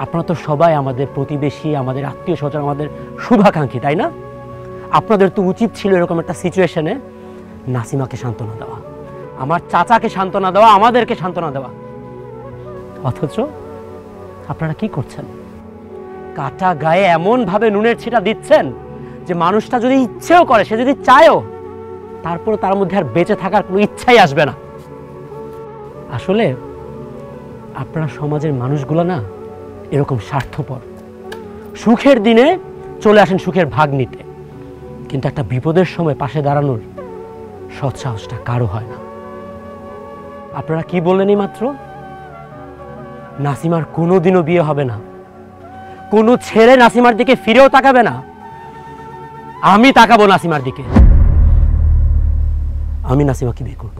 আপনারা তো সবাই আমাদের প্রতিবেশী, আমাদের আত্মীয় স্বজন, আমাদের শুভাকাঙ্ক্ষী, তাই না? আপনাদের তো উচিত ছিল এরকম একটা সিচুয়েশনে নাসিমাকে সান্ত্বনা দেওয়া, আমার চাচাকে সান্ত্বনা দেওয়া, আমাদেরকে সান্ত্বনা দেওয়া। অথচ আপনারা কি করছেন? কাটা গায়ে এমন ভাবে নুনের ছিটা দিচ্ছেন যে মানুষটা যদি ইচ্ছেও করে, সে যদি চায়ও, তারপরে তার মধ্যে আর বেঁচে থাকার কোনো ইচ্ছাই আসবে না। আসলে আপনারা সমাজের মানুষগুলো না এরকম স্বার্থপর। সুখের দিনে চলে আসেন সুখের ভাগ নিতে, কিন্তু একটা বিপদের সময় পাশে দাঁড়ানোর সৎসাহসটা কারো হয় না। আপনারা কি বললেন এই মাত্র? নাসিমার কোনোদিনও বিয়ে হবে না, কোনো ছেলে নাসিমার দিকে ফিরেও তাকাবে না। আমি তাকাবো নাসিমার দিকে, আমি নাসিমাকে বিয়ে করব।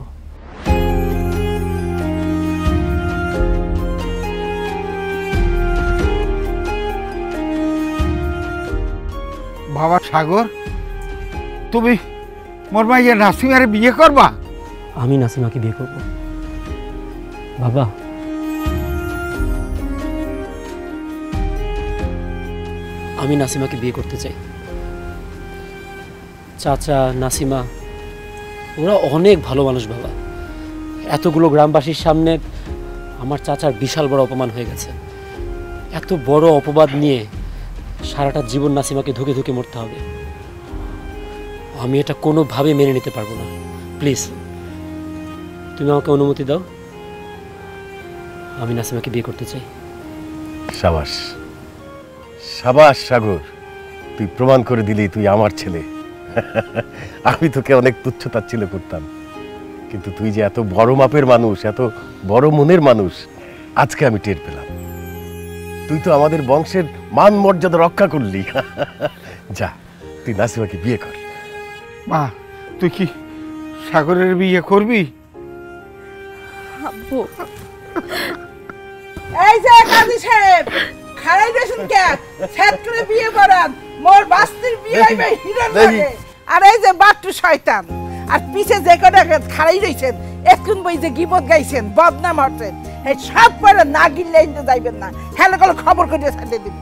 বাবা সাগর, তুমি মোর মাইয়া নাসিমারে বিয়ে করবা? আমি নাসিমাকে বিয়ে করব বাবা। আমি নাসিমাকে বিয়ে করতে চাই। চাচা, নাসিমা ওরা অনেক ভালো মানুষ বাবা। এতগুলো গ্রামবাসীর সামনে আমার চাচার বিশাল বড় অপমান হয়ে গেছে। এত বড় অপবাদ নিয়ে সারাটা জীবন নাসিমাকে ধুকে ধুকে মরতে হবে। আমি এটা কোনোভাবে মেনে নিতে পারবো না। প্লিজ তুমি আমাকে অনুমতি দাও, আমি নাসিমাকে বিয়ে করতে চাই। সাবাস সাবাস সাগর, তুই প্রমাণ করে দিলি তুই আমার ছেলে। আমি তোকে অনেক তুচ্ছতাচ্ছিল্য করতাম, কিন্তু তুই যে এত বড় মাপের মানুষ, এত বড় মনের মানুষ, আজকে আমি টের পেলাম। তুই তো আমাদের বংশের মান মর্যাদা রক্ষা করলি। যা, তুই নাসিমাকে বিয়ে কর। মা, তুই কি সাগরের বিয়ে করবি? আব্বু এই যে কাজী সাহেব খাড়াই রয়েছেন কে? সেট করে বিয়ে করান, মোর বাস্তির বিয়ে হইবে হিরোর লাগে। আর এই যে বাট্টু শয়তান, আর পিছে যে কটা খাড়াই রয়েছেন, এখন বই যে গিবত গাইছেন, বদনাম হচ্ছেন, এই সব পরে না গিললে যাইবেন না, হেলে গেলে খবর করে ছাড়িয়ে দিবি।